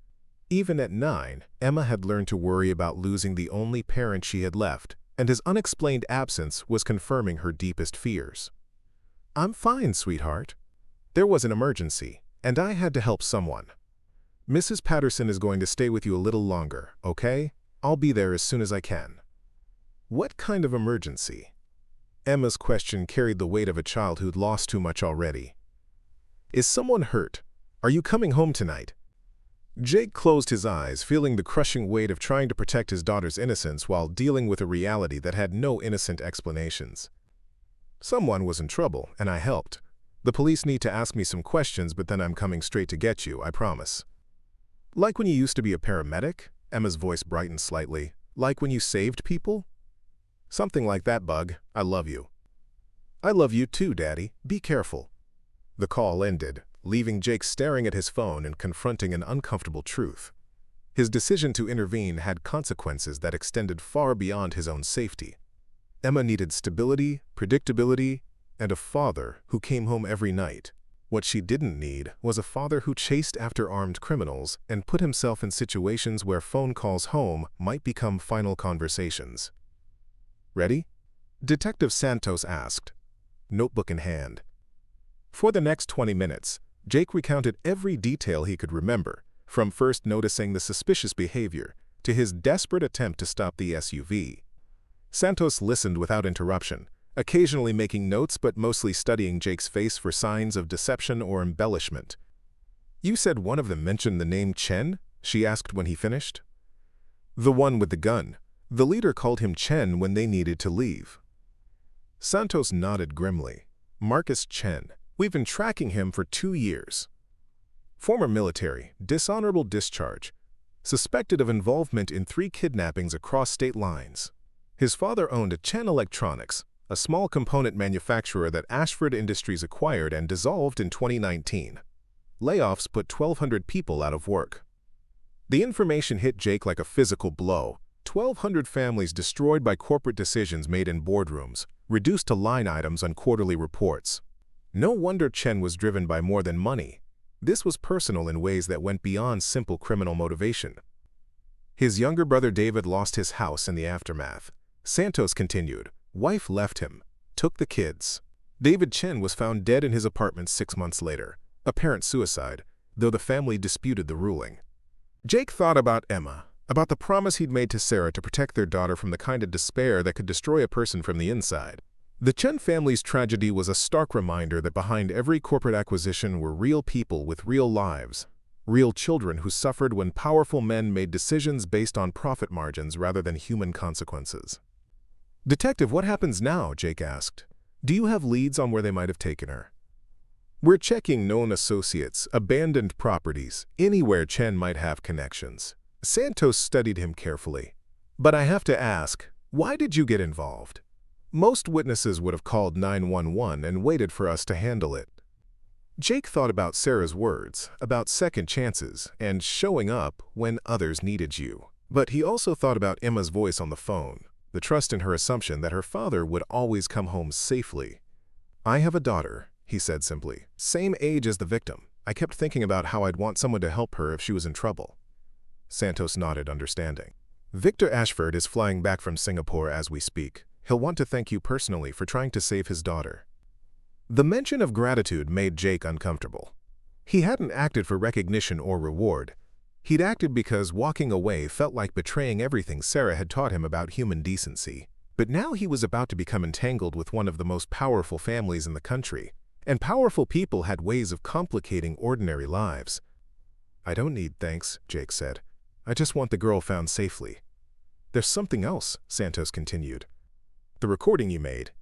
Even at 9, Emma had learned to worry about losing the only parent she had left, and his unexplained absence was confirming her deepest fears. I'm fine, sweetheart. There was an emergency, and I had to help someone. Mrs. Patterson is going to stay with you a little longer, okay? I'll be there as soon as I can. What kind of emergency? Emma's question carried the weight of a child who'd lost too much already. Is someone hurt? Are you coming home tonight? Jake closed his eyes, feeling the crushing weight of trying to protect his daughter's innocence while dealing with a reality that had no innocent explanations. Someone was in trouble, and I helped. The police need to ask me some questions, but then I'm coming straight to get you, I promise. Like when you used to be a paramedic? Emma's voice brightened slightly. Like when you saved people? Something like that, Bug. I love you. I love you too, Daddy. Be careful. The call ended, leaving Jake staring at his phone and confronting an uncomfortable truth. His decision to intervene had consequences that extended far beyond his own safety. Emma needed stability, predictability, and a father who came home every night. What she didn't need was a father who chased after armed criminals and put himself in situations where phone calls home might become final conversations. "Ready?" Detective Santos asked, notebook in hand. For the next 20 minutes, Jake recounted every detail he could remember, from first noticing the suspicious behavior to his desperate attempt to stop the SUV. Santos listened without interruption, occasionally making notes but mostly studying Jake's face for signs of deception or embellishment. "You said one of them mentioned the name Chen?" she asked when he finished. "The one with the gun. The leader called him Chen when they needed to leave." Santos nodded grimly. "Marcus Chen. We've been tracking him for 2 years. Former military, dishonorable discharge, suspected of involvement in 3 kidnappings across state lines. His father owned Chen Electronics, a small component manufacturer that Ashford Industries acquired and dissolved in 2019. Layoffs put 1,200 people out of work." The information hit Jake like a physical blow. 1,200 families destroyed by corporate decisions made in boardrooms, reduced to line items on quarterly reports. No wonder Chen was driven by more than money. This was personal in ways that went beyond simple criminal motivation. His younger brother David lost his house in the aftermath. Santos continued. Wife left him, took the kids. David Chen was found dead in his apartment 6 months later, apparent suicide, though the family disputed the ruling. Jake thought about Emma, about the promise he'd made to Sarah to protect their daughter from the kind of despair that could destroy a person from the inside. The Chen family's tragedy was a stark reminder that behind every corporate acquisition were real people with real lives, real children who suffered when powerful men made decisions based on profit margins rather than human consequences. "Detective, what happens now?" Jake asked. "Do you have leads on where they might have taken her?" "We're checking known associates, abandoned properties, anywhere Chen might have connections." Santos studied him carefully. "But I have to ask, why did you get involved? Most witnesses would have called 911 and waited for us to handle it." Jake thought about Sarah's words, about second chances, and showing up when others needed you. But he also thought about Emma's voice on the phone, the trust in her assumption that her father would always come home safely. "I have a daughter," he said simply, "same age as the victim. I kept thinking about how I'd want someone to help her if she was in trouble." Santos nodded, understanding. "Victor Ashford is flying back from Singapore as we speak. He'll want to thank you personally for trying to save his daughter." The mention of gratitude made Jake uncomfortable. He hadn't acted for recognition or reward. He'd acted because walking away felt like betraying everything Sarah had taught him about human decency. But now he was about to become entangled with one of the most powerful families in the country, and powerful people had ways of complicating ordinary lives. "I don't need thanks," Jake said. "I just want the girl found safely." "There's something else," Santos continued. "The recording you made.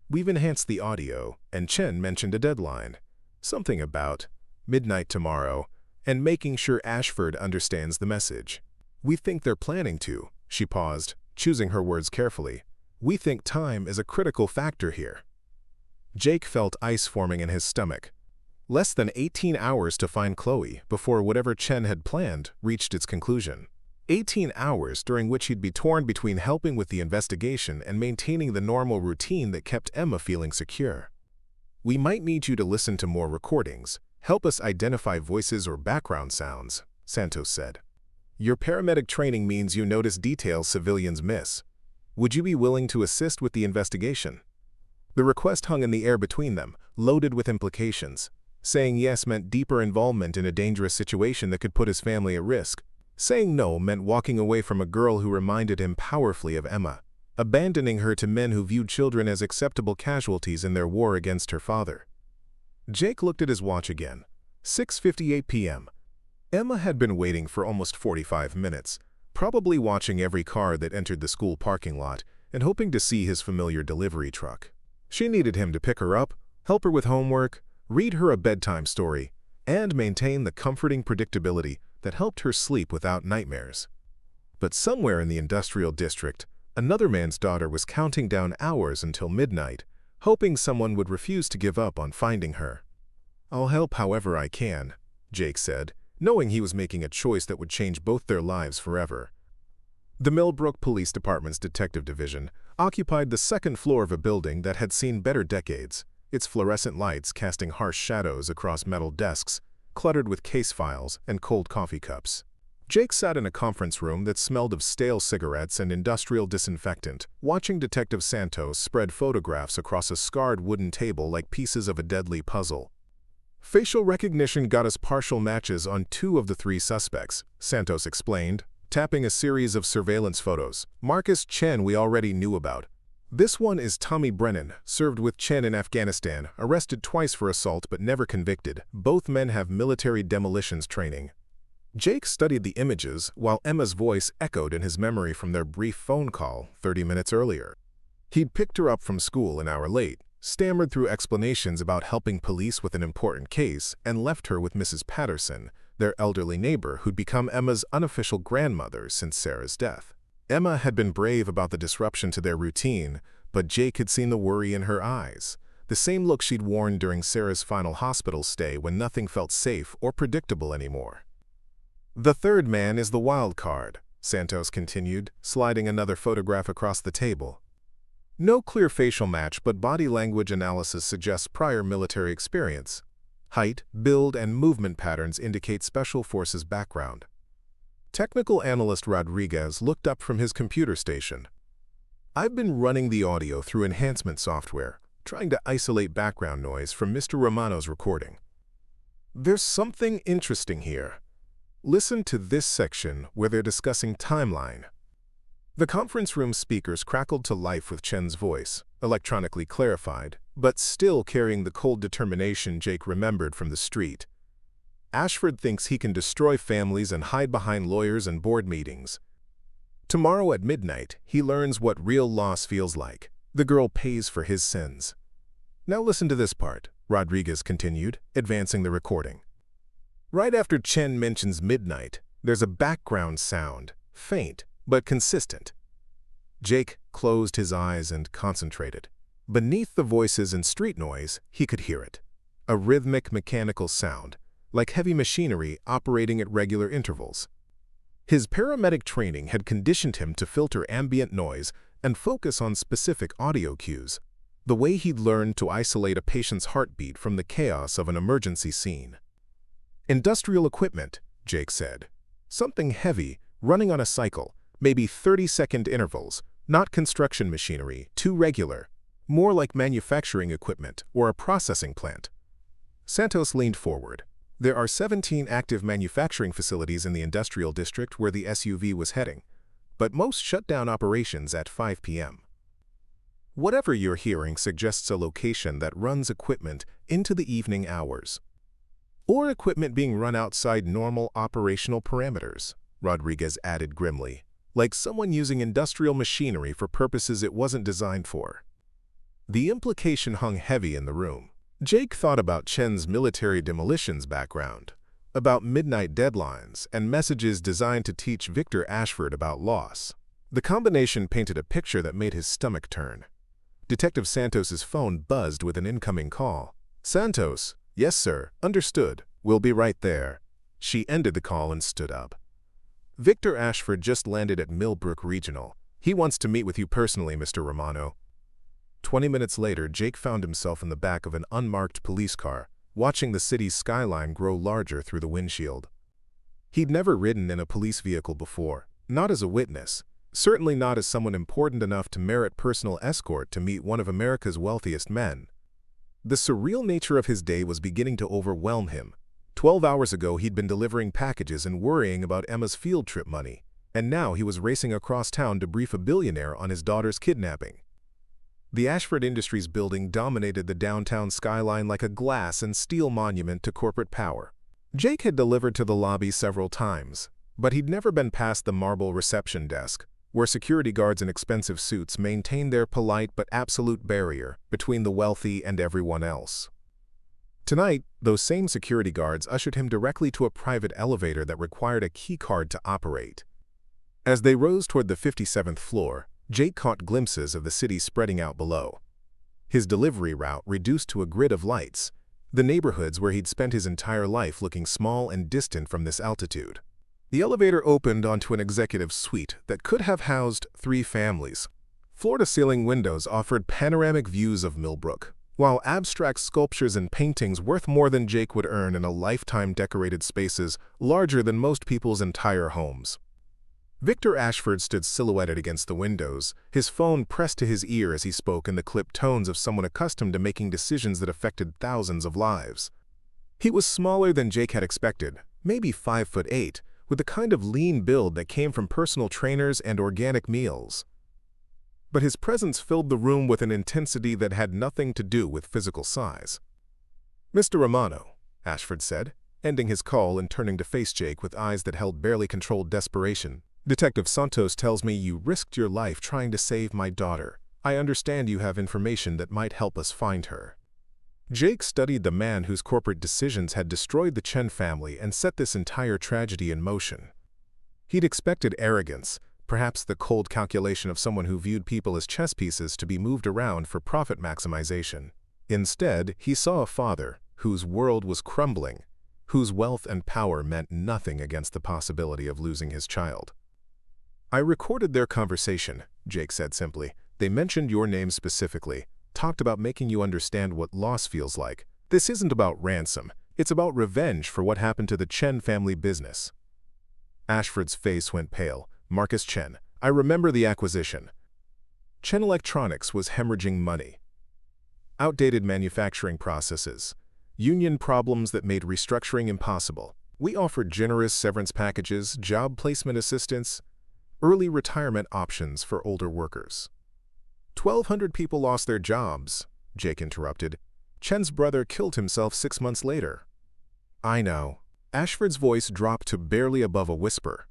We've enhanced the audio, and Chen mentioned a deadline. Something about midnight tomorrow, and making sure Ashford understands the message. We think they're planning to." She paused, choosing her words carefully. "We think time is a critical factor here." Jake felt ice forming in his stomach. Less than 18 hours to find Chloe before whatever Chen had planned reached its conclusion. 18 hours during which he'd be torn between helping with the investigation and maintaining the normal routine that kept Emma feeling secure. "We might need you to listen to more recordings. Help us identify voices or background sounds," Santos said. "Your paramedic training means you notice details civilians miss. Would you be willing to assist with the investigation?" The request hung in the air between them, loaded with implications. Saying yes meant deeper involvement in a dangerous situation that could put his family at risk. Saying no meant walking away from a girl who reminded him powerfully of Emma, abandoning her to men who viewed children as acceptable casualties in their war against her father. Jake looked at his watch again. 6:58 p.m. Emma had been waiting for almost 45 minutes, probably watching every car that entered the school parking lot and hoping to see his familiar delivery truck. She needed him to pick her up, help her with homework, read her a bedtime story, and maintain the comforting predictability that helped her sleep without nightmares. But somewhere in the industrial district, another man's daughter was counting down hours until midnight, hoping someone would refuse to give up on finding her. "I'll help however I can," Jake said, knowing he was making a choice that would change both their lives forever. The Millbrook Police Department's Detective Division occupied the second floor of a building that had seen better decades, its fluorescent lights casting harsh shadows across metal desks, cluttered with case files and cold coffee cups. Jake sat in a conference room that smelled of stale cigarettes and industrial disinfectant, watching Detective Santos spread photographs across a scarred wooden table like pieces of a deadly puzzle. Facial recognition got us partial matches on 2 of the 3 suspects, Santos explained, tapping a series of surveillance photos. Marcus Chen we already knew about. This one is Tommy Brennan, served with Chen in Afghanistan, arrested twice for assault but never convicted. Both men have military demolitions training. Jake studied the images while Emma's voice echoed in his memory from their brief phone call 30 minutes earlier. He'd picked her up from school an hour late, stammered through explanations about helping police with an important case, and left her with Mrs. Patterson, their elderly neighbor who'd become Emma's unofficial grandmother since Sarah's death. Emma had been brave about the disruption to their routine, but Jake had seen the worry in her eyes, the same look she'd worn during Sarah's final hospital stay when nothing felt safe or predictable anymore. The third man is the wild card, Santos continued, sliding another photograph across the table. No clear facial match, but body language analysis suggests prior military experience. Height, build, and movement patterns indicate Special Forces background. Technical analyst Rodriguez looked up from his computer station. I've been running the audio through enhancement software, trying to isolate background noise from Mr. Romano's recording. There's something interesting here. Listen to this section where they're discussing timeline. The conference room speakers crackled to life with Chen's voice, electronically clarified, but still carrying the cold determination Jake remembered from the street. Ashford thinks he can destroy families and hide behind lawyers and board meetings. Tomorrow at midnight, he learns what real loss feels like. The girl pays for his sins. Now listen to this part, Rodriguez continued, advancing the recording. Right after Chen mentions midnight, there's a background sound, faint but consistent. Jake closed his eyes and concentrated. Beneath the voices and street noise, he could hear it. A rhythmic mechanical sound, like heavy machinery operating at regular intervals. His paramedic training had conditioned him to filter ambient noise and focus on specific audio cues, the way he'd learned to isolate a patient's heartbeat from the chaos of an emergency scene. Industrial equipment, Jake said. Something heavy, running on a cycle, maybe 30-second intervals, not construction machinery, too regular, more like manufacturing equipment or a processing plant. Santos leaned forward. There are 17 active manufacturing facilities in the industrial district where the SUV was heading, but most shut down operations at 5 p.m. Whatever you're hearing suggests a location that runs equipment into the evening hours. Or equipment being run outside normal operational parameters, Rodriguez added grimly, like someone using industrial machinery for purposes it wasn't designed for. The implication hung heavy in the room. Jake thought about Chen's military demolitions background, about midnight deadlines and messages designed to teach Victor Ashford about loss. The combination painted a picture that made his stomach turn. Detective Santos's phone buzzed with an incoming call. Santos. Yes, sir. Understood. We'll be right there. She ended the call and stood up. Victor Ashford just landed at Millbrook Regional. He wants to meet with you personally, Mr. Romano. 20 minutes later, Jake found himself in the back of an unmarked police car, watching the city's skyline grow larger through the windshield. He'd never ridden in a police vehicle before, not as a witness, certainly not as someone important enough to merit personal escort to meet one of America's wealthiest men. The surreal nature of his day was beginning to overwhelm him. 12 hours ago, he'd been delivering packages and worrying about Emma's field trip money, and now he was racing across town to brief a billionaire on his daughter's kidnapping. The Ashford Industries building dominated the downtown skyline like a glass and steel monument to corporate power. Jake had delivered to the lobby several times, but he'd never been past the marble reception desk, where security guards in expensive suits maintained their polite but absolute barrier between the wealthy and everyone else. Tonight, those same security guards ushered him directly to a private elevator that required a key card to operate. As they rose toward the 57th floor, Jake caught glimpses of the city spreading out below. His delivery route reduced to a grid of lights, the neighborhoods where he'd spent his entire life looking small and distant from this altitude. The elevator opened onto an executive suite that could have housed 3 families. Floor-to-ceiling windows offered panoramic views of Millbrook, while abstract sculptures and paintings worth more than Jake would earn in a lifetime decorated spaces larger than most people's entire homes. Victor Ashford stood silhouetted against the windows, his phone pressed to his ear as he spoke in the clipped tones of someone accustomed to making decisions that affected thousands of lives. He was smaller than Jake had expected, maybe 5'8", with the kind of lean build that came from personal trainers and organic meals. But his presence filled the room with an intensity that had nothing to do with physical size. "Mr. Romano," Ashford said, ending his call and turning to face Jake with eyes that held barely controlled desperation. "Detective Santos tells me you risked your life trying to save my daughter. I understand you have information that might help us find her." Jake studied the man whose corporate decisions had destroyed the Chen family and set this entire tragedy in motion. He'd expected arrogance, perhaps the cold calculation of someone who viewed people as chess pieces to be moved around for profit maximization. Instead, he saw a father whose world was crumbling, whose wealth and power meant nothing against the possibility of losing his child. "I recorded their conversation," Jake said simply. "They mentioned your name specifically, talked about making you understand what loss feels like. This isn't about ransom. It's about revenge for what happened to the Chen family business." Ashford's face went pale. "Marcus Chen. I remember the acquisition. Chen Electronics was hemorrhaging money. Outdated manufacturing processes. Union problems that made restructuring impossible. We offered generous severance packages, job placement assistance, early retirement options for older workers." 1,200 people lost their jobs, Jake interrupted. "Chen's brother killed himself 6 months later." "I know." Ashford's voice dropped to barely above a whisper.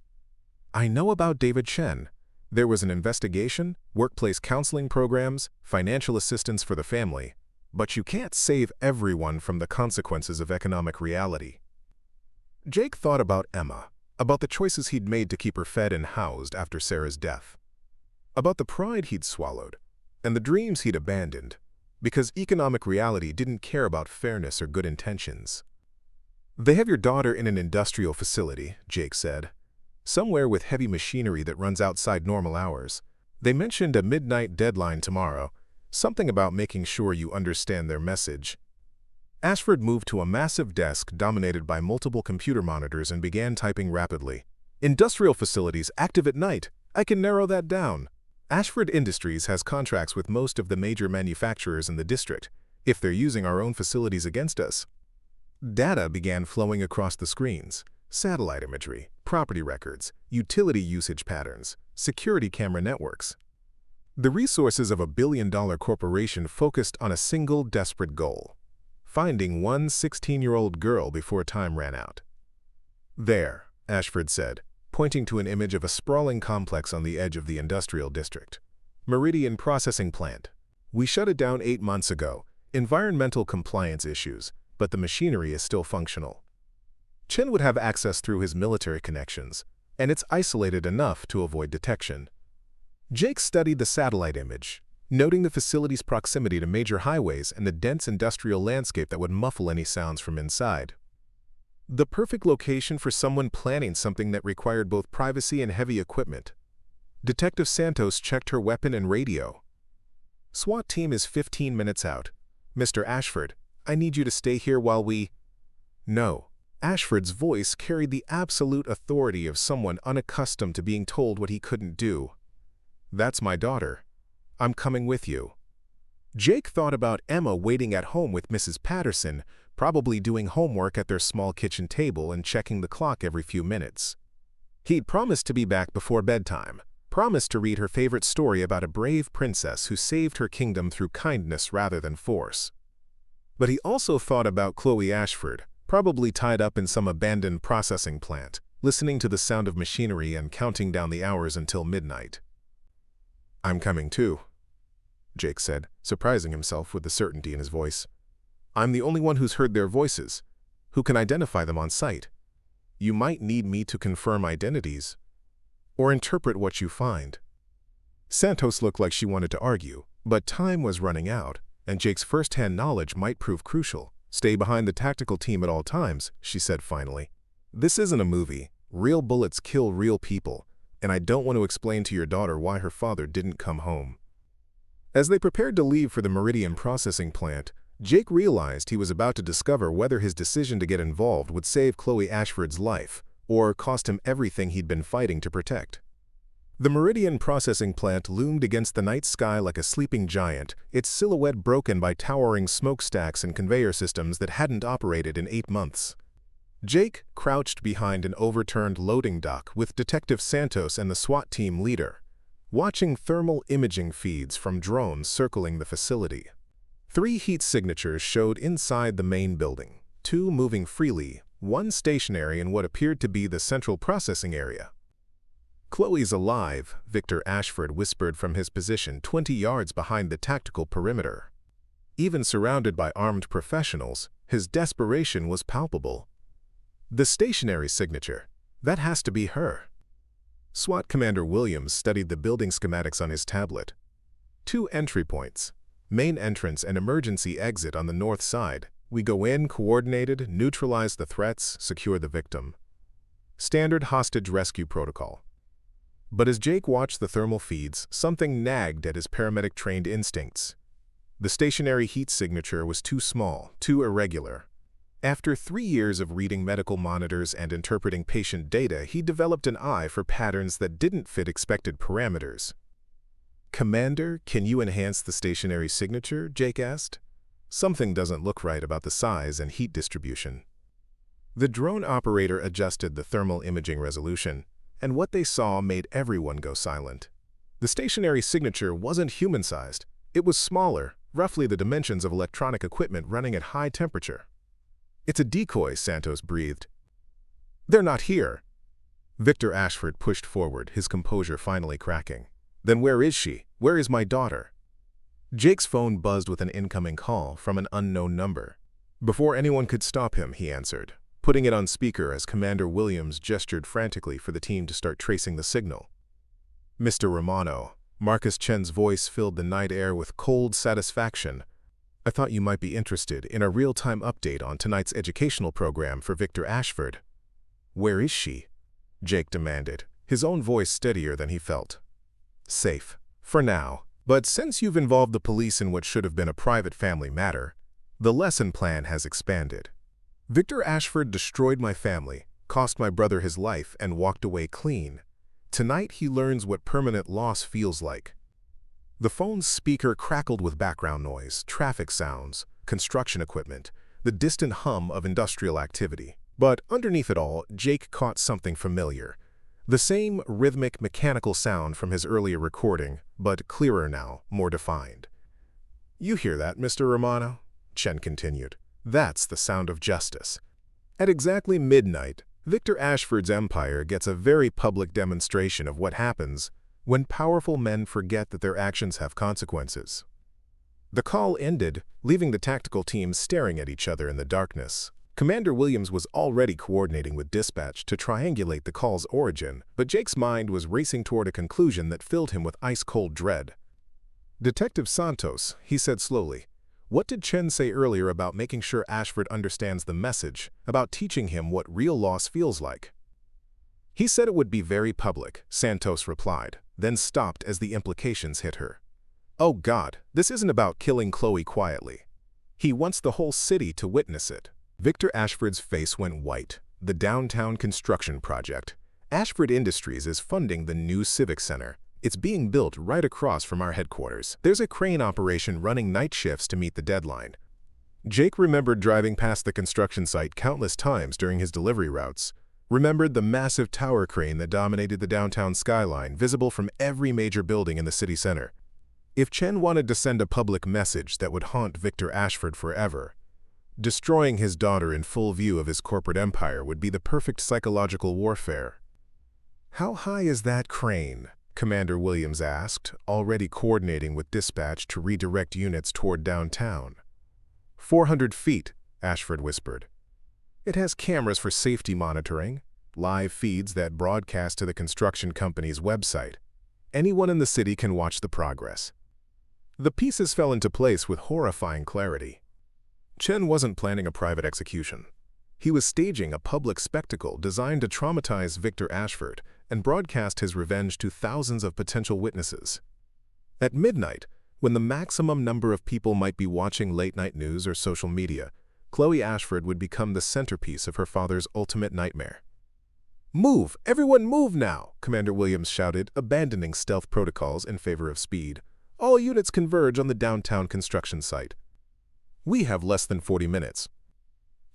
"I know about David Chen. There was an investigation, workplace counseling programs, financial assistance for the family. But you can't save everyone from the consequences of economic reality." Jake thought about Emma, about the choices he'd made to keep her fed and housed after Sarah's death, about the pride he'd swallowed, and the dreams he'd abandoned, because economic reality didn't care about fairness or good intentions. "They have your daughter in an industrial facility," Jake said, "somewhere with heavy machinery that runs outside normal hours. They mentioned a midnight deadline tomorrow, something about making sure you understand their message." Ashford moved to a massive desk dominated by multiple computer monitors and began typing rapidly. "Industrial facilities active at night. I can narrow that down. Ashford Industries has contracts with most of the major manufacturers in the district, if they're using our own facilities against us." Data began flowing across the screens. Satellite imagery, property records, utility usage patterns, security camera networks. The resources of a billion-dollar corporation focused on a single desperate goal: finding one 16-year-old girl before time ran out. "There," Ashford said, pointing to an image of a sprawling complex on the edge of the industrial district. "Meridian Processing Plant. We shut it down 8 months ago. Environmental compliance issues, but the machinery is still functional. Chen would have access through his military connections, and it's isolated enough to avoid detection." Jake studied the satellite image, noting the facility's proximity to major highways and the dense industrial landscape that would muffle any sounds from inside. The perfect location for someone planning something that required both privacy and heavy equipment. Detective Santos checked her weapon and radio. "SWAT team is 15 minutes out. Mr. Ashford, I need you to stay here while we—" "No." Ashford's voice carried the absolute authority of someone unaccustomed to being told what he couldn't do. "That's my daughter. I'm coming with you." Jake thought about Emma waiting at home with Mrs. Patterson, probably doing homework at their small kitchen table and checking the clock every few minutes. He'd promised to be back before bedtime, promised to read her favorite story about a brave princess who saved her kingdom through kindness rather than force. But he also thought about Chloe Ashford, probably tied up in some abandoned processing plant, listening to the sound of machinery and counting down the hours until midnight. "I'm coming too," Jake said, surprising himself with the certainty in his voice. "I'm the only one who's heard their voices, who can identify them on sight. You might need me to confirm identities, or interpret what you find." Santos looked like she wanted to argue, but time was running out, and Jake's first-hand knowledge might prove crucial. "Stay behind the tactical team at all times," she said finally. "This isn't a movie. Real bullets kill real people, and I don't want to explain to your daughter why her father didn't come home." As they prepared to leave for the Meridian processing plant, Jake realized he was about to discover whether his decision to get involved would save Chloe Ashford's life or cost him everything he'd been fighting to protect. The Meridian processing plant loomed against the night sky like a sleeping giant, its silhouette broken by towering smokestacks and conveyor systems that hadn't operated in 8 months. Jake crouched behind an overturned loading dock with Detective Santos and the SWAT team leader, watching thermal imaging feeds from drones circling the facility. 3 heat signatures showed inside the main building, 2 moving freely, 1 stationary in what appeared to be the central processing area. "Chloe's alive," Victor Ashford whispered from his position 20 yards behind the tactical perimeter. Even surrounded by armed professionals, his desperation was palpable. "The stationary signature. That has to be her." SWAT Commander Williams studied the building schematics on his tablet. 2 entry points. Main entrance and emergency exit on the north side. We go in, coordinated, neutralize the threats, secure the victim. Standard hostage rescue protocol. But as Jake watched the thermal feeds, something nagged at his paramedic-trained instincts. The stationary heat signature was too small, too irregular. After 3 years of reading medical monitors and interpreting patient data, he developed an eye for patterns that didn't fit expected parameters. "Commander, can you enhance the stationary signature?" Jake asked. "Something doesn't look right about the size and heat distribution." The drone operator adjusted the thermal imaging resolution, and what they saw made everyone go silent. The stationary signature wasn't human-sized. It was smaller, roughly the dimensions of electronic equipment running at high temperature. "It's a decoy," Santos breathed. "They're not here." Victor Ashford pushed forward, his composure finally cracking. "Then where is she? Where is my daughter?" Jake's phone buzzed with an incoming call from an unknown number. Before anyone could stop him, he answered, putting it on speaker as Commander Williams gestured frantically for the team to start tracing the signal. "Mr. Romano," Marcus Chen's voice filled the night air with cold satisfaction. "I thought you might be interested in a real-time update on tonight's educational program for Victor Ashford." "Where is she?" Jake demanded, his own voice steadier than he felt. "Safe. For now. But since you've involved the police in what should have been a private family matter, the lesson plan has expanded. Victor Ashford destroyed my family, cost my brother his life, and walked away clean. Tonight he learns what permanent loss feels like." The phone's speaker crackled with background noise, traffic sounds, construction equipment, the distant hum of industrial activity. But underneath it all, Jake caught something familiar. The same rhythmic, mechanical sound from his earlier recording, but clearer now, more defined. "You hear that, Mr. Romano?" Chen continued. "That's the sound of justice. At exactly midnight, Victor Ashford's empire gets a very public demonstration of what happens when powerful men forget that their actions have consequences." The call ended, leaving the tactical team staring at each other in the darkness. Commander Williams was already coordinating with dispatch to triangulate the call's origin, but Jake's mind was racing toward a conclusion that filled him with ice-cold dread. "Detective Santos," he said slowly, "what did Chen say earlier about making sure Ashford understands the message, about teaching him what real loss feels like?" "He said it would be very public," Santos replied, then stopped as the implications hit her. "Oh God, this isn't about killing Chloe quietly. He wants the whole city to witness it." Victor Ashford's face went white. The downtown construction project. Ashford Industries is funding the new Civic Center. It's being built right across from our headquarters. There's a crane operation running night shifts to meet the deadline. Jake remembered driving past the construction site countless times during his delivery routes. Remembered the massive tower crane that dominated the downtown skyline, visible from every major building in the city center. If Chen wanted to send a public message that would haunt Victor Ashford forever, destroying his daughter in full view of his corporate empire would be the perfect psychological warfare. "How high is that crane?" Commander Williams asked, already coordinating with dispatch to redirect units toward downtown. 400 feet, Ashford whispered. "It has cameras for safety monitoring, live feeds that broadcast to the construction company's website. Anyone in the city can watch the progress." The pieces fell into place with horrifying clarity. Chen wasn't planning a private execution. He was staging a public spectacle designed to traumatize Victor Ashford and broadcast his revenge to thousands of potential witnesses. At midnight, when the maximum number of people might be watching late-night news or social media, Chloe Ashford would become the centerpiece of her father's ultimate nightmare. "Move! Everyone move now!" Commander Williams shouted, abandoning stealth protocols in favor of speed. "All units converge on the downtown construction site. We have less than 40 minutes."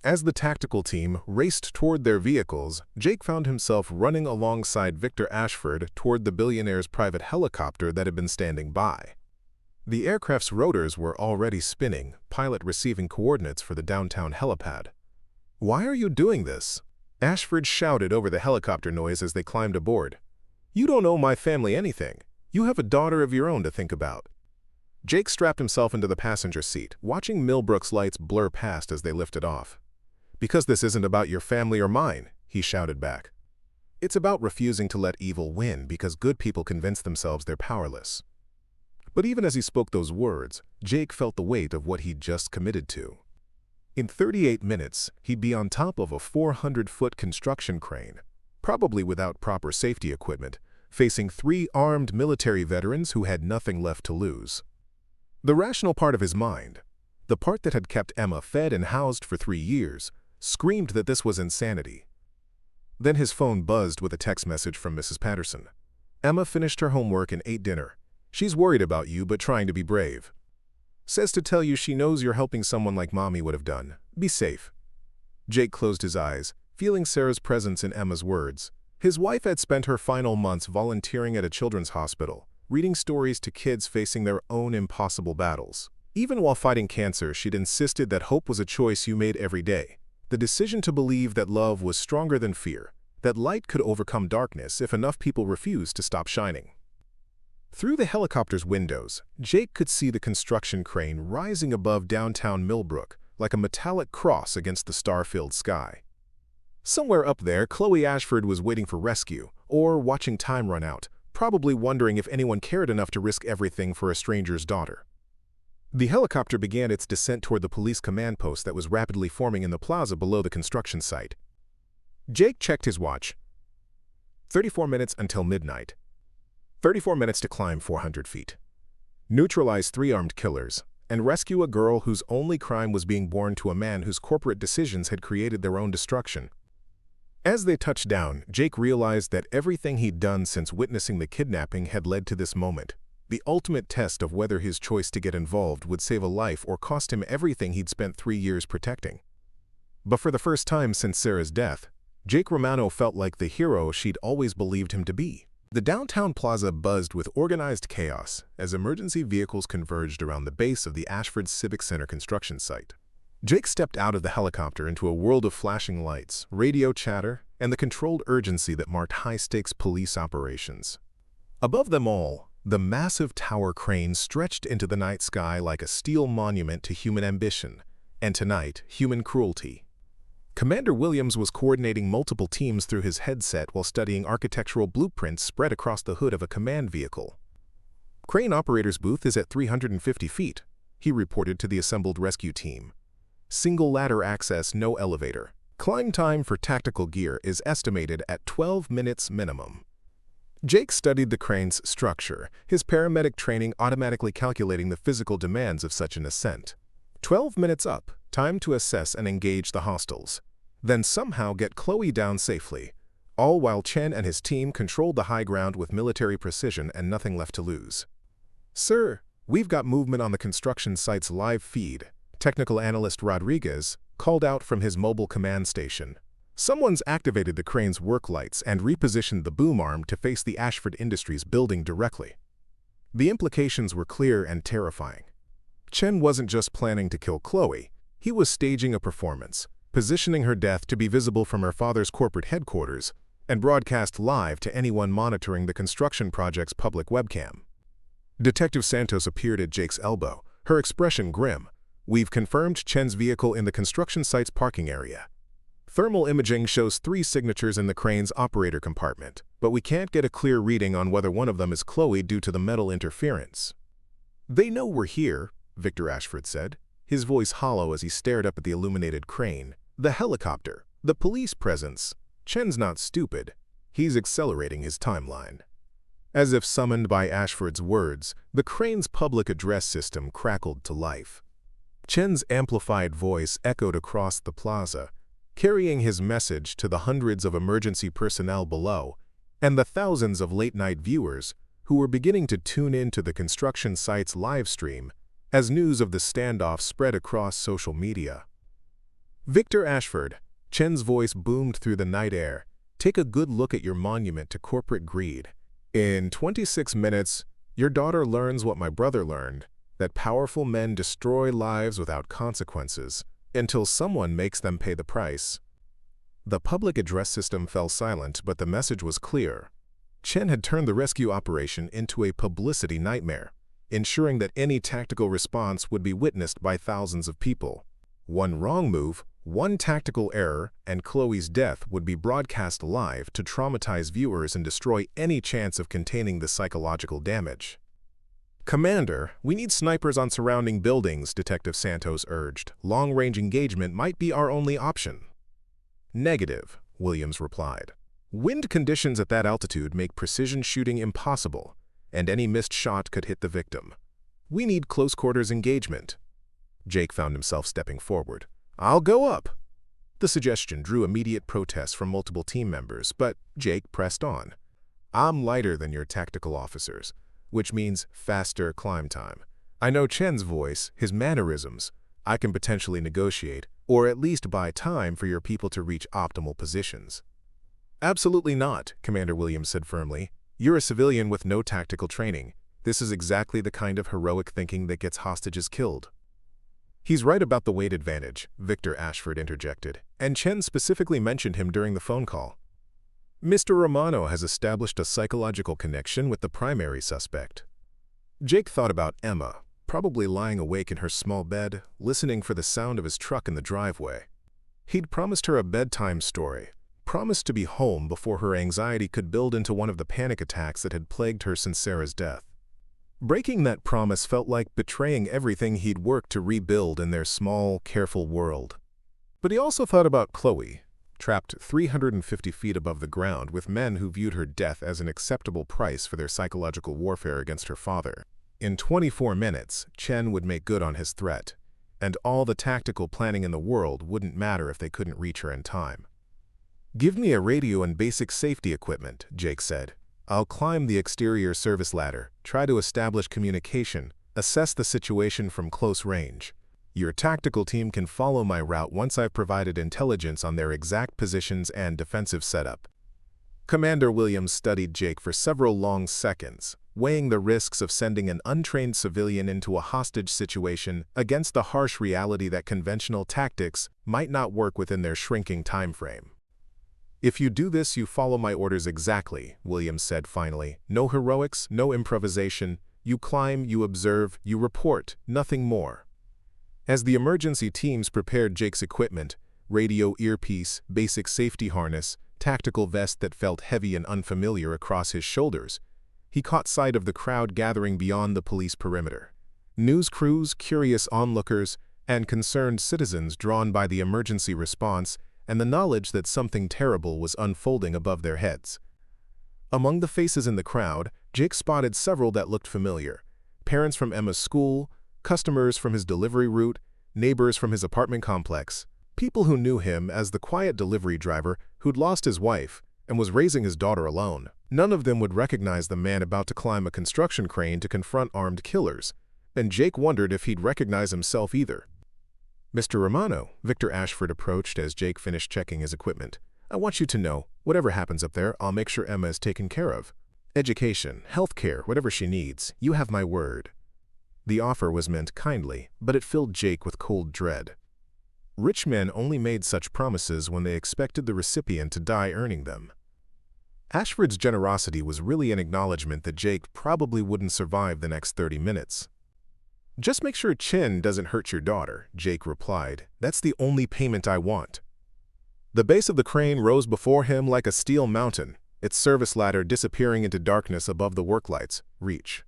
As the tactical team raced toward their vehicles, Jake found himself running alongside Victor Ashford toward the billionaire's private helicopter that had been standing by. The aircraft's rotors were already spinning, pilot receiving coordinates for the downtown helipad. "Why are you doing this?" Ashford shouted over the helicopter noise as they climbed aboard. "You don't owe my family anything. You have a daughter of your own to think about." Jake strapped himself into the passenger seat, watching Millbrook's lights blur past as they lifted off. "Because this isn't about your family or mine," he shouted back. "It's about refusing to let evil win because good people convince themselves they're powerless." But even as he spoke those words, Jake felt the weight of what he'd just committed to. In 38 minutes, he'd be on top of a 400-foot construction crane, probably without proper safety equipment, facing 3 armed military veterans who had nothing left to lose. The rational part of his mind, the part that had kept Emma fed and housed for 3 years, screamed that this was insanity. Then his phone buzzed with a text message from Mrs. Patterson. "Emma finished her homework and ate dinner. She's worried about you but trying to be brave. Says to tell you she knows you're helping someone like Mommy would have done. Be safe." Jake closed his eyes, feeling Sarah's presence in Emma's words. His wife had spent her final months volunteering at a children's hospital, reading stories to kids facing their own impossible battles. Even while fighting cancer, she'd insisted that hope was a choice you made every day. The decision to believe that love was stronger than fear, that light could overcome darkness if enough people refused to stop shining. Through the helicopter's windows, Jake could see the construction crane rising above downtown Millbrook like a metallic cross against the star-filled sky. Somewhere up there, Chloe Ashford was waiting for rescue, or watching time run out, probably wondering if anyone cared enough to risk everything for a stranger's daughter. The helicopter began its descent toward the police command post that was rapidly forming in the plaza below the construction site. Jake checked his watch. 34 minutes until midnight. 34 minutes to climb 400 feet. Neutralize 3 armed killers, and rescue a girl whose only crime was being born to a man whose corporate decisions had created their own destruction. As they touched down, Jake realized that everything he'd done since witnessing the kidnapping had led to this moment, the ultimate test of whether his choice to get involved would save a life or cost him everything he'd spent 3 years protecting. But for the first time since Sarah's death, Jake Romano felt like the hero she'd always believed him to be. The downtown plaza buzzed with organized chaos as emergency vehicles converged around the base of the Ashford Civic Center construction site. Jake stepped out of the helicopter into a world of flashing lights, radio chatter, and the controlled urgency that marked high-stakes police operations. Above them all, the massive tower crane stretched into the night sky like a steel monument to human ambition, and tonight, human cruelty. Commander Williams was coordinating multiple teams through his headset while studying architectural blueprints spread across the hood of a command vehicle. "Crane operator's booth is at 350 feet, he reported to the assembled rescue team. "Single ladder access, no elevator. Climb time for tactical gear is estimated at 12 minutes minimum." Jake studied the crane's structure, his paramedic training automatically calculating the physical demands of such an ascent. 12 minutes up, time to assess and engage the hostiles. Then somehow get Chloe down safely, all while Chen and his team controlled the high ground with military precision and nothing left to lose. "Sir, we've got movement on the construction site's live feed," technical analyst Rodriguez called out from his mobile command station. "Someone's activated the crane's work lights and repositioned the boom arm to face the Ashford Industries building directly." The implications were clear and terrifying. Chen wasn't just planning to kill Chloe, he was staging a performance, positioning her death to be visible from her father's corporate headquarters and broadcast live to anyone monitoring the construction project's public webcam. Detective Santos appeared at Jake's elbow, her expression grim. "We've confirmed Chen's vehicle in the construction site's parking area. Thermal imaging shows 3 signatures in the crane's operator compartment, but we can't get a clear reading on whether one of them is Chloe due to the metal interference." "They know we're here," Victor Ashford said. his voice hollow as he stared up at the illuminated crane. The helicopter, the police presence. Chen's not stupid. He's accelerating his timeline. As if summoned by Ashford's words, the crane's public address system crackled to life. Chen's amplified voice echoed across the plaza, carrying his message to the hundreds of emergency personnel below and the thousands of late-night viewers who were beginning to tune in to the construction site's live stream as news of the standoff spread across social media. Victor Ashford, Chen's voice boomed through the night air. Take a good look at your monument to corporate greed. In 26 minutes, your daughter learns what my brother learned, that powerful men destroy lives without consequences until someone makes them pay the price. The public address system fell silent, but the message was clear. Chen had turned the rescue operation into a publicity nightmare, ensuring that any tactical response would be witnessed by thousands of people. One wrong move, one tactical error, and Chloe's death would be broadcast live to traumatize viewers and destroy any chance of containing the psychological damage. Commander, we need snipers on surrounding buildings, Detective Santos urged. Long-range engagement might be our only option. Negative, Williams replied. Wind conditions at that altitude make precision shooting impossible, and any missed shot could hit the victim. We need close-quarters engagement. Jake found himself stepping forward. I'll go up. The suggestion drew immediate protests from multiple team members, but Jake pressed on. I'm lighter than your tactical officers, which means faster climb time. I know Chen's voice, his mannerisms. I can potentially negotiate, or at least buy time for your people to reach optimal positions. Absolutely not, Commander Williams said firmly. You're a civilian with no tactical training. This is exactly the kind of heroic thinking that gets hostages killed. He's right about the weight advantage, Victor Ashford interjected, and Chen specifically mentioned him during the phone call. Mr. Romano has established a psychological connection with the primary suspect. Jake thought about Emma, probably lying awake in her small bed, listening for the sound of his truck in the driveway. He'd promised her a bedtime story, promised to be home before her anxiety could build into one of the panic attacks that had plagued her since Sarah's death. Breaking that promise felt like betraying everything he'd worked to rebuild in their small, careful world. But he also thought about Chloe, trapped 350 feet above the ground with men who viewed her death as an acceptable price for their psychological warfare against her father. In 24 minutes, Chen would make good on his threat, and all the tactical planning in the world wouldn't matter if they couldn't reach her in time. Give me a radio and basic safety equipment, Jake said. I'll climb the exterior service ladder, try to establish communication, assess the situation from close range. Your tactical team can follow my route once I've provided intelligence on their exact positions and defensive setup. Commander Williams studied Jake for several long seconds, weighing the risks of sending an untrained civilian into a hostage situation against the harsh reality that conventional tactics might not work within their shrinking time frame. If you do this, you follow my orders exactly, Williams said finally. No heroics, no improvisation. You climb, you observe, you report, nothing more. As the emergency teams prepared Jake's equipment, radio earpiece, basic safety harness, tactical vest that felt heavy and unfamiliar across his shoulders, he caught sight of the crowd gathering beyond the police perimeter. News crews, curious onlookers, and concerned citizens drawn by the emergency response and the knowledge that something terrible was unfolding above their heads. Among the faces in the crowd, Jake spotted several that looked familiar. Parents from Emma's school, customers from his delivery route, neighbors from his apartment complex, people who knew him as the quiet delivery driver who'd lost his wife and was raising his daughter alone. None of them would recognize the man about to climb a construction crane to confront armed killers, and Jake wondered if he'd recognize himself either. Mr. Romano, Victor Ashford approached as Jake finished checking his equipment. I want you to know, whatever happens up there, I'll make sure Emma is taken care of. Education, healthcare, whatever she needs, you have my word. The offer was meant kindly, but it filled Jake with cold dread. Rich men only made such promises when they expected the recipient to die earning them. Ashford's generosity was really an acknowledgement that Jake probably wouldn't survive the next 30 minutes. Just make sure Chen doesn't hurt your daughter, Jake replied. That's the only payment I want. The base of the crane rose before him like a steel mountain, its service ladder disappearing into darkness above the work lights. Reach.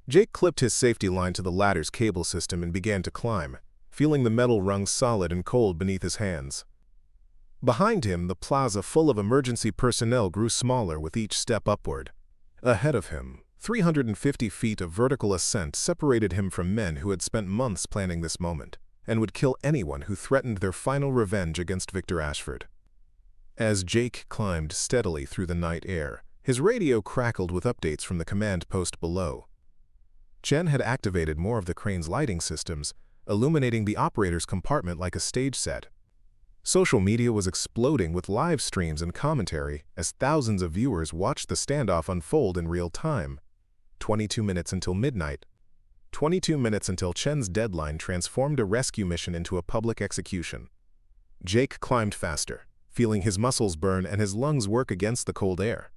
Jake clipped his safety line to the ladder's cable system and began to climb. feeling the metal rung solid and cold beneath his hands. Behind him, the plaza full of emergency personnel grew smaller with each step upward. Ahead of him, 350 feet of vertical ascent separated him from men who had spent months planning this moment, and would kill anyone who threatened their final revenge against Victor Ashford. As Jake climbed steadily through the night air, his radio crackled with updates from the command post below. Chen had activated more of the crane's lighting systems, illuminating the operator's compartment like a stage set. Social media was exploding with live streams and commentary as thousands of viewers watched the standoff unfold in real time. 22 minutes until midnight. 22 minutes until Chen's deadline transformed a rescue mission into a public execution. Jake climbed faster, feeling his muscles burn and his lungs work against the cold air.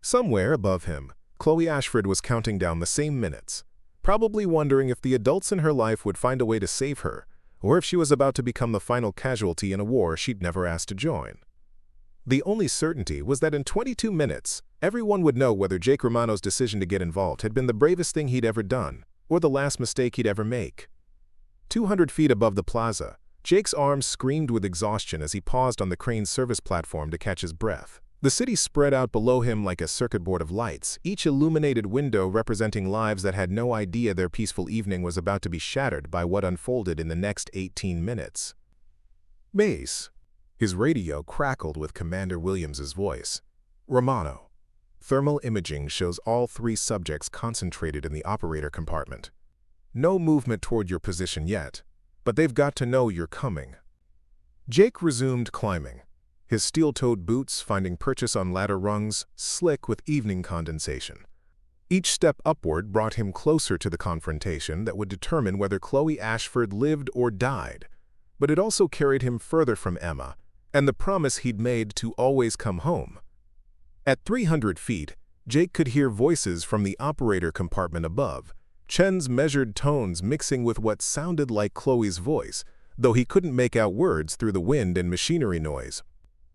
Somewhere above him, Chloe Ashford was counting down the same minutes, probably wondering if the adults in her life would find a way to save her, or if she was about to become the final casualty in a war she'd never asked to join. The only certainty was that in 22 minutes, everyone would know whether Jake Romano's decision to get involved had been the bravest thing he'd ever done, or the last mistake he'd ever make. 200 feet above the plaza, Jake's arms screamed with exhaustion as he paused on the crane's service platform to catch his breath. The city spread out below him like a circuit board of lights, each illuminated window representing lives that had no idea their peaceful evening was about to be shattered by what unfolded in the next 18 minutes. "Base." His radio crackled with Commander Williams's voice. "Romano. Thermal imaging shows all 3 subjects concentrated in the operator compartment. No movement toward your position yet, but they've got to know you're coming." Jake resumed climbing, his steel-toed boots finding purchase on ladder rungs, slick with evening condensation. Each step upward brought him closer to the confrontation that would determine whether Chloe Ashford lived or died, but it also carried him further from Emma and the promise he'd made to always come home. At 300 feet, Jake could hear voices from the operator compartment above, Chen's measured tones mixing with what sounded like Chloe's voice, though he couldn't make out words through the wind and machinery noise.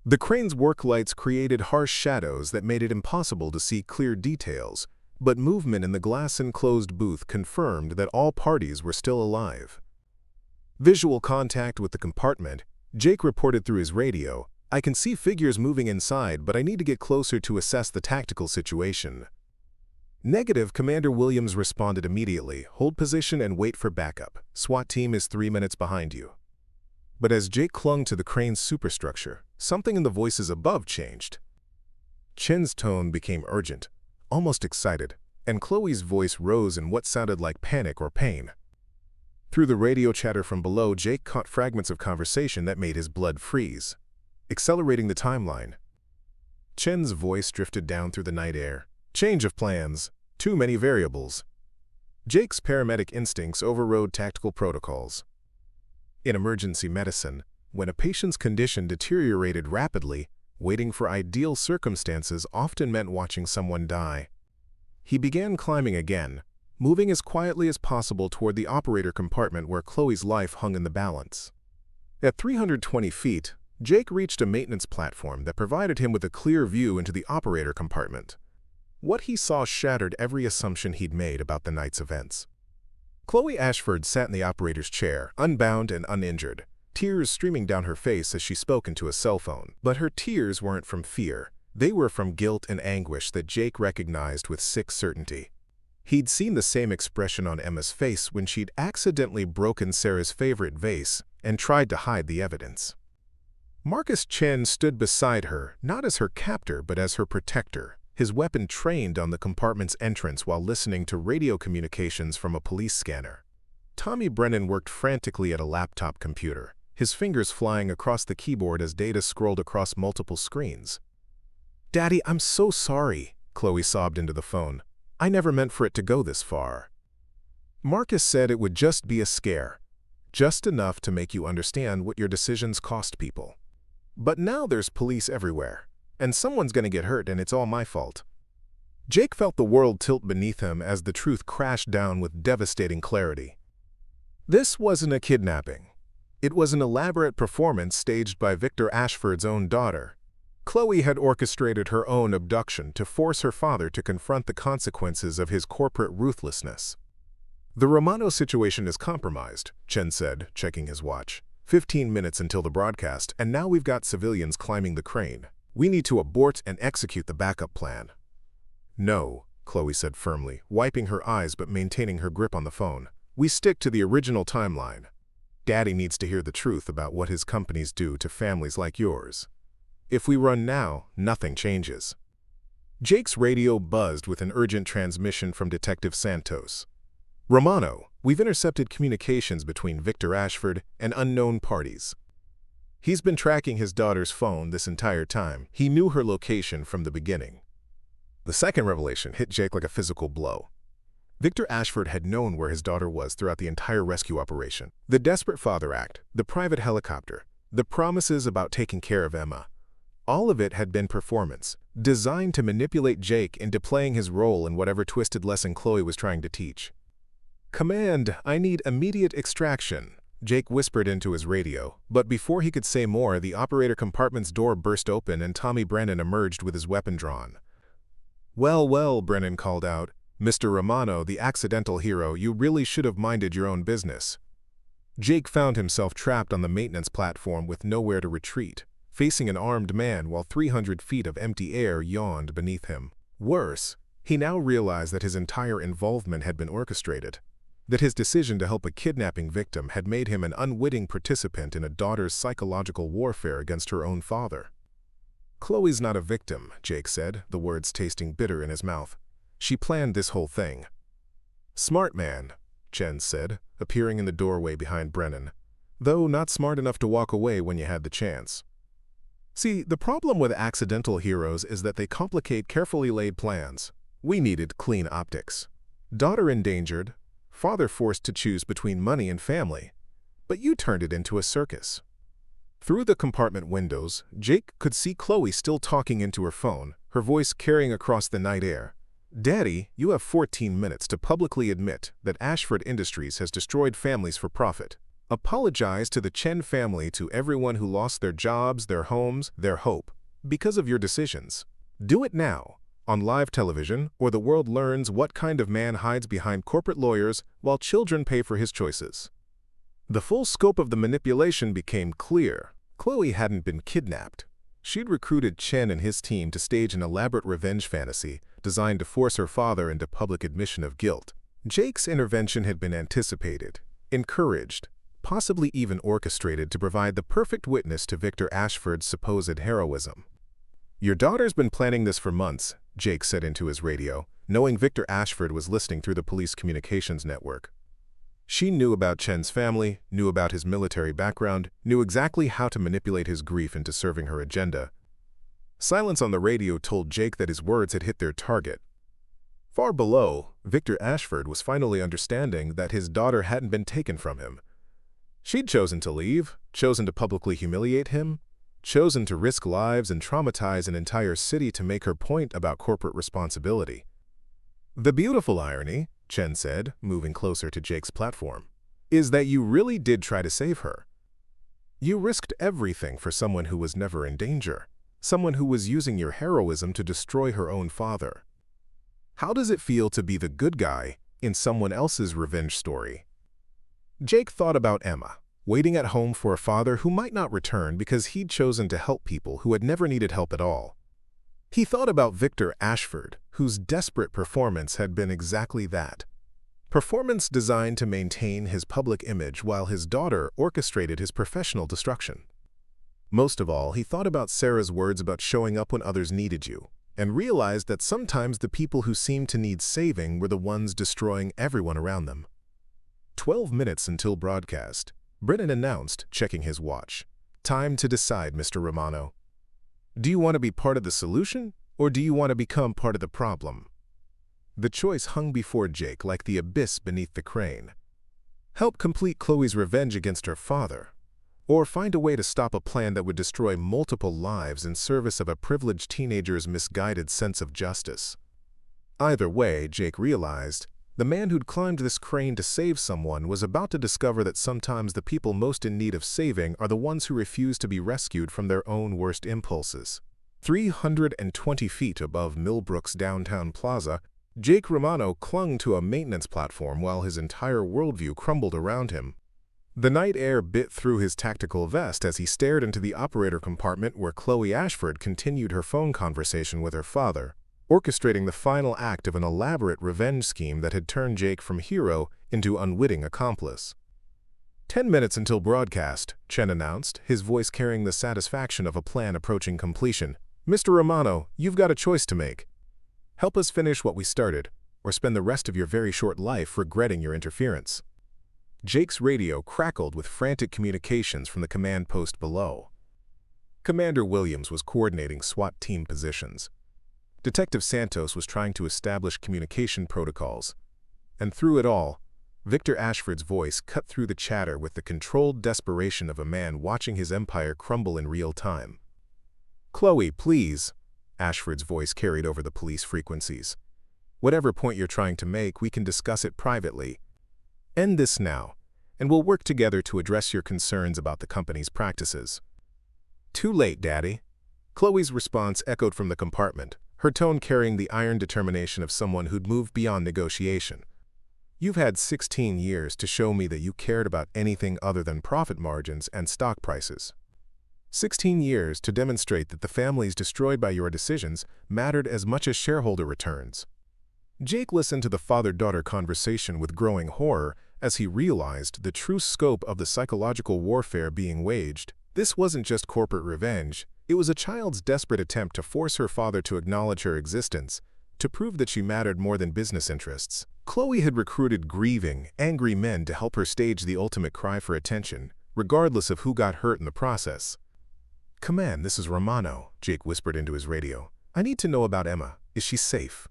The crane's work lights created harsh shadows that made it impossible to see clear details, but movement in the glass-enclosed booth confirmed that all parties were still alive. Visual contact with the compartment, Jake reported through his radio, "I can see figures moving inside, but I need to get closer to assess the tactical situation." Negative, Commander Williams responded immediately, "Hold position and wait for backup. SWAT team is 3 minutes behind you." But as Jake clung to the crane's superstructure, something in the voices above changed. Chen's tone became urgent, almost excited, and Chloe's voice rose in what sounded like panic or pain. Through the radio chatter from below, Jake caught fragments of conversation that made his blood freeze, accelerating the timeline. Chen's voice drifted down through the night air. "Change of plans. Too many variables." Jake's paramedic instincts overrode tactical protocols. In emergency medicine, when a patient's condition deteriorated rapidly, waiting for ideal circumstances often meant watching someone die. He began climbing again, moving as quietly as possible toward the operator compartment where Chloe's life hung in the balance. At 320 feet, Jake reached a maintenance platform that provided him with a clear view into the operator compartment. What he saw shattered every assumption he'd made about the night's events. Chloe Ashford sat in the operator's chair, unbound and uninjured, tears streaming down her face as she spoke into a cell phone. But her tears weren't from fear. They were from guilt and anguish that Jake recognized with sick certainty. He'd seen the same expression on Emma's face when she'd accidentally broken Sarah's favorite vase and tried to hide the evidence. Marcus Chen stood beside her, not as her captor but as her protector, his weapon trained on the compartment's entrance while listening to radio communications from a police scanner. Tommy Brennan worked frantically at a laptop computer, his fingers flying across the keyboard as data scrolled across multiple screens. "Daddy, I'm so sorry," Chloe sobbed into the phone. "I never meant for it to go this far." Marcus said it would just be a scare, just enough to make you understand what your decisions cost people. But now there's police everywhere, and someone's gonna get hurt, and it's all my fault. Jake felt the world tilt beneath him as the truth crashed down with devastating clarity. This wasn't a kidnapping. It was an elaborate performance staged by Victor Ashford's own daughter. Chloe had orchestrated her own abduction to force her father to confront the consequences of his corporate ruthlessness. The Romano situation is compromised, Chen said, checking his watch. 15 minutes until the broadcast, and now we've got civilians climbing the crane. We need to abort and execute the backup plan. No, Chloe said firmly, wiping her eyes but maintaining her grip on the phone. We stick to the original timeline. Daddy needs to hear the truth about what his companies do to families like yours. If we run now, nothing changes. Jake's radio buzzed with an urgent transmission from Detective Santos. Romano, we've intercepted communications between Victor Ashford and unknown parties. He's been tracking his daughter's phone this entire time. He knew her location from the beginning. The second revelation hit Jake like a physical blow. Victor Ashford had known where his daughter was throughout the entire rescue operation. The desperate father act, the private helicopter, the promises about taking care of Emma. All of it had been performance, designed to manipulate Jake into playing his role in whatever twisted lesson Chloe was trying to teach. "Command, I need immediate extraction," Jake whispered into his radio, but before he could say more, the operator compartment's door burst open and Tommy Brennan emerged with his weapon drawn. "Well, well," Brennan called out. "Mr. Romano, the accidental hero, you really should have minded your own business." Jake found himself trapped on the maintenance platform with nowhere to retreat, facing an armed man while 300 feet of empty air yawned beneath him. Worse, he now realized that his entire involvement had been orchestrated, that his decision to help a kidnapping victim had made him an unwitting participant in a daughter's psychological warfare against her own father. "Chloe's not a victim," Jake said, the words tasting bitter in his mouth. "She planned this whole thing." "Smart man," Chen said, appearing in the doorway behind Brennan, though not smart enough to walk away when you had the chance. "See, the problem with accidental heroes is that they complicate carefully laid plans. We needed clean optics. Daughter endangered, father forced to choose between money and family, but you turned it into a circus." Through the compartment windows, Jake could see Chloe still talking into her phone, her voice carrying across the night air. "Daddy, you have 14 minutes to publicly admit that Ashford Industries has destroyed families for profit. Apologize to the Chen family, to everyone who lost their jobs, their homes, their hope, because of your decisions. Do it now, on live television, or the world learns what kind of man hides behind corporate lawyers while children pay for his choices." The full scope of the manipulation became clear. Chloe hadn't been kidnapped. She'd recruited Chen and his team to stage an elaborate revenge fantasy designed to force her father into public admission of guilt. Jake's intervention had been anticipated, encouraged, possibly even orchestrated to provide the perfect witness to Victor Ashford's supposed heroism. "Your daughter's been planning this for months," Jake said into his radio, knowing Victor Ashford was listening through the police communications network. She knew about Chen's family, knew about his military background, knew exactly how to manipulate his grief into serving her agenda. Silence on the radio told Jake that his words had hit their target. Far below, Victor Ashford was finally understanding that his daughter hadn't been taken from him. She'd chosen to leave, chosen to publicly humiliate him, chosen to risk lives and traumatize an entire city to make her point about corporate responsibility. "The beautiful irony," Chen said, moving closer to Jake's platform, "is that you really did try to save her. You risked everything for someone who was never in danger, someone who was using your heroism to destroy her own father. How does it feel to be the good guy in someone else's revenge story?" Jake thought about Emma, waiting at home for a father who might not return because he'd chosen to help people who had never needed help at all. He thought about Victor Ashford, whose desperate performance had been exactly that. Performance designed to maintain his public image while his daughter orchestrated his professional destruction. Most of all, he thought about Sarah's words about showing up when others needed you, and realized that sometimes the people who seemed to need saving were the ones destroying everyone around them. 12 minutes until broadcast, Brennan announced, checking his watch. "Time to decide, Mr. Romano. Do you want to be part of the solution, or do you want to become part of the problem?" The choice hung before Jake like the abyss beneath the crane. Help complete Chloe's revenge against her father, or find a way to stop a plan that would destroy multiple lives in service of a privileged teenager's misguided sense of justice. Either way, Jake realized, the man who'd climbed this crane to save someone was about to discover that sometimes the people most in need of saving are the ones who refuse to be rescued from their own worst impulses. 320 feet above Millbrook's downtown plaza, Jake Romano clung to a maintenance platform while his entire worldview crumbled around him. The night air bit through his tactical vest as he stared into the operator compartment where Chloe Ashford continued her phone conversation with her father, orchestrating the final act of an elaborate revenge scheme that had turned Jake from hero into unwitting accomplice. 10 minutes until broadcast, Chen announced, his voice carrying the satisfaction of a plan approaching completion. Mr. Romano, you've got a choice to make. Help us finish what we started, or spend the rest of your very short life regretting your interference. Jake's radio crackled with frantic communications from the command post below. Commander Williams was coordinating SWAT team positions. Detective Santos was trying to establish communication protocols. And through it all, Victor Ashford's voice cut through the chatter with the controlled desperation of a man watching his empire crumble in real time. Chloe, please, Ashford's voice carried over the police frequencies. Whatever point you're trying to make, we can discuss it privately. End this now, and we'll work together to address your concerns about the company's practices. Too late, Daddy. Chloe's response echoed from the compartment, her tone carrying the iron determination of someone who'd moved beyond negotiation. You've had 16 years to show me that you cared about anything other than profit margins and stock prices. 16 years to demonstrate that the families destroyed by your decisions mattered as much as shareholder returns. Jake listened to the father-daughter conversation with growing horror as he realized the true scope of the psychological warfare being waged. This wasn't just corporate revenge, it was a child's desperate attempt to force her father to acknowledge her existence, to prove that she mattered more than business interests. Chloe had recruited grieving, angry men to help her stage the ultimate cry for attention, regardless of who got hurt in the process. "Command, this is Romano," Jake whispered into his radio. "I need to know about Emma. Is she safe?"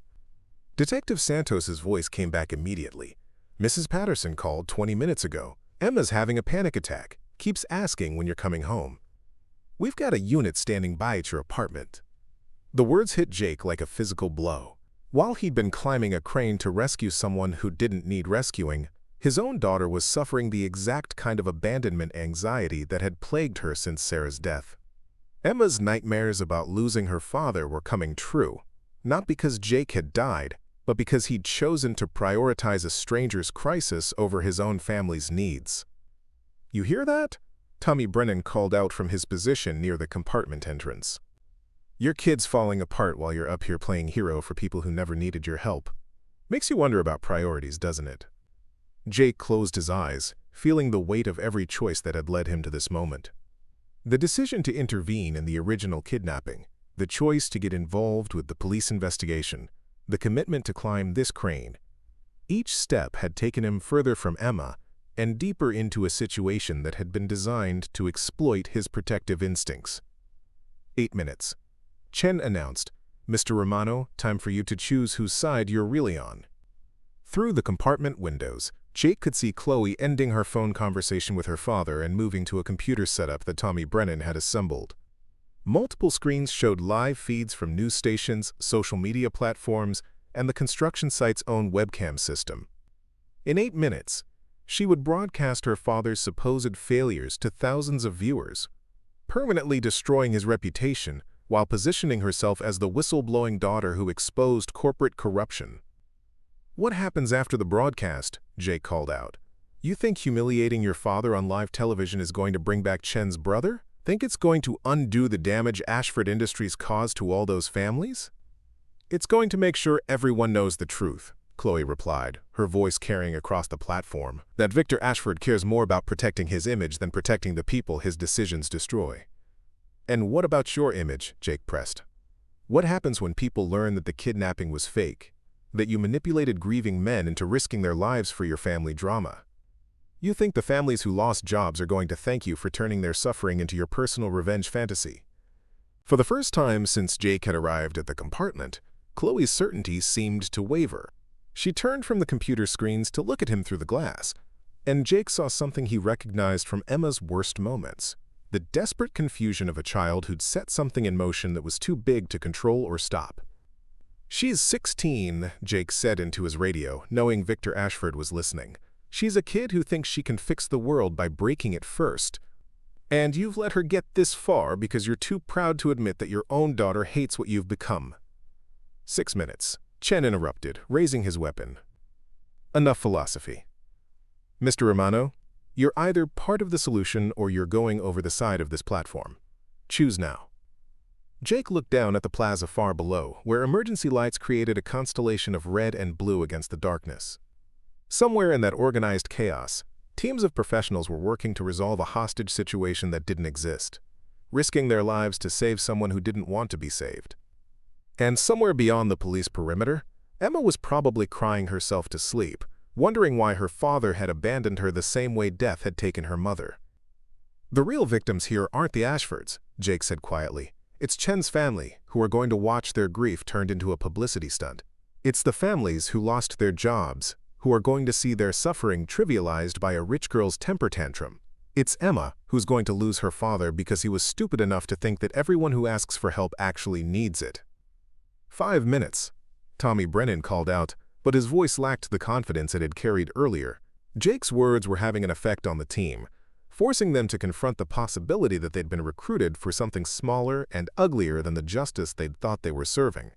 Detective Santos's voice came back immediately. "Mrs. Patterson called 20 minutes ago. Emma's having a panic attack. Keeps asking when you're coming home. We've got a unit standing by at your apartment." The words hit Jake like a physical blow. While he'd been climbing a crane to rescue someone who didn't need rescuing, his own daughter was suffering the exact kind of abandonment anxiety that had plagued her since Sarah's death. Emma's nightmares about losing her father were coming true, not because Jake had died, but because he'd chosen to prioritize a stranger's crisis over his own family's needs. "You hear that?" Tommy Brennan called out from his position near the compartment entrance. "Your kid's falling apart while you're up here playing hero for people who never needed your help. Makes you wonder about priorities, doesn't it?" Jake closed his eyes, feeling the weight of every choice that had led him to this moment. The decision to intervene in the original kidnapping, the choice to get involved with the police investigation, the commitment to climb this crane. Each step had taken him further from Emma and deeper into a situation that had been designed to exploit his protective instincts. 8 minutes. Chen announced, "Mr. Romano, time for you to choose whose side you're really on." Through the compartment windows, Jake could see Chloe ending her phone conversation with her father and moving to a computer setup that Tommy Brennan had assembled. Multiple screens showed live feeds from news stations, social media platforms, and the construction site's own webcam system. In 8 minutes, she would broadcast her father's supposed failures to thousands of viewers, permanently destroying his reputation while positioning herself as the whistleblowing daughter who exposed corporate corruption. "What happens after the broadcast?" Jake called out. "You think humiliating your father on live television is going to bring back Chen's brother? Think it's going to undo the damage Ashford Industries caused to all those families?" "It's going to make sure everyone knows the truth," Chloe replied, her voice carrying across the platform, "that Victor Ashford cares more about protecting his image than protecting the people his decisions destroy." "And what about your image?" Jake pressed. "What happens when people learn that the kidnapping was fake, that you manipulated grieving men into risking their lives for your family drama? You think the families who lost jobs are going to thank you for turning their suffering into your personal revenge fantasy?" For the first time since Jake had arrived at the compartment, Chloe's certainty seemed to waver. She turned from the computer screens to look at him through the glass, and Jake saw something he recognized from Emma's worst moments. The desperate confusion of a child who'd set something in motion that was too big to control or stop. "She's 16, Jake said into his radio, knowing Victor Ashford was listening. "She's a kid who thinks she can fix the world by breaking it first. And you've let her get this far because you're too proud to admit that your own daughter hates what you've become." 6 minutes. Chen interrupted, raising his weapon. Enough philosophy. Mr. Romano, you're either part of the solution or you're going over the side of this platform. Choose now. Jake looked down at the plaza far below, where emergency lights created a constellation of red and blue against the darkness. Somewhere in that organized chaos, teams of professionals were working to resolve a hostage situation that didn't exist, risking their lives to save someone who didn't want to be saved. And somewhere beyond the police perimeter, Emma was probably crying herself to sleep, wondering why her father had abandoned her the same way death had taken her mother. The real victims here aren't the Ashfords, Jake said quietly. It's Chen's family, who are going to watch their grief turned into a publicity stunt. It's the families who lost their jobs, who are going to see their suffering trivialized by a rich girl's temper tantrum. It's Emma, who's going to lose her father because he was stupid enough to think that everyone who asks for help actually needs it. 5 minutes, Tommy Brennan called out, but his voice lacked the confidence it had carried earlier. Jake's words were having an effect on the team, forcing them to confront the possibility that they'd been recruited for something smaller and uglier than the justice they'd thought they were serving.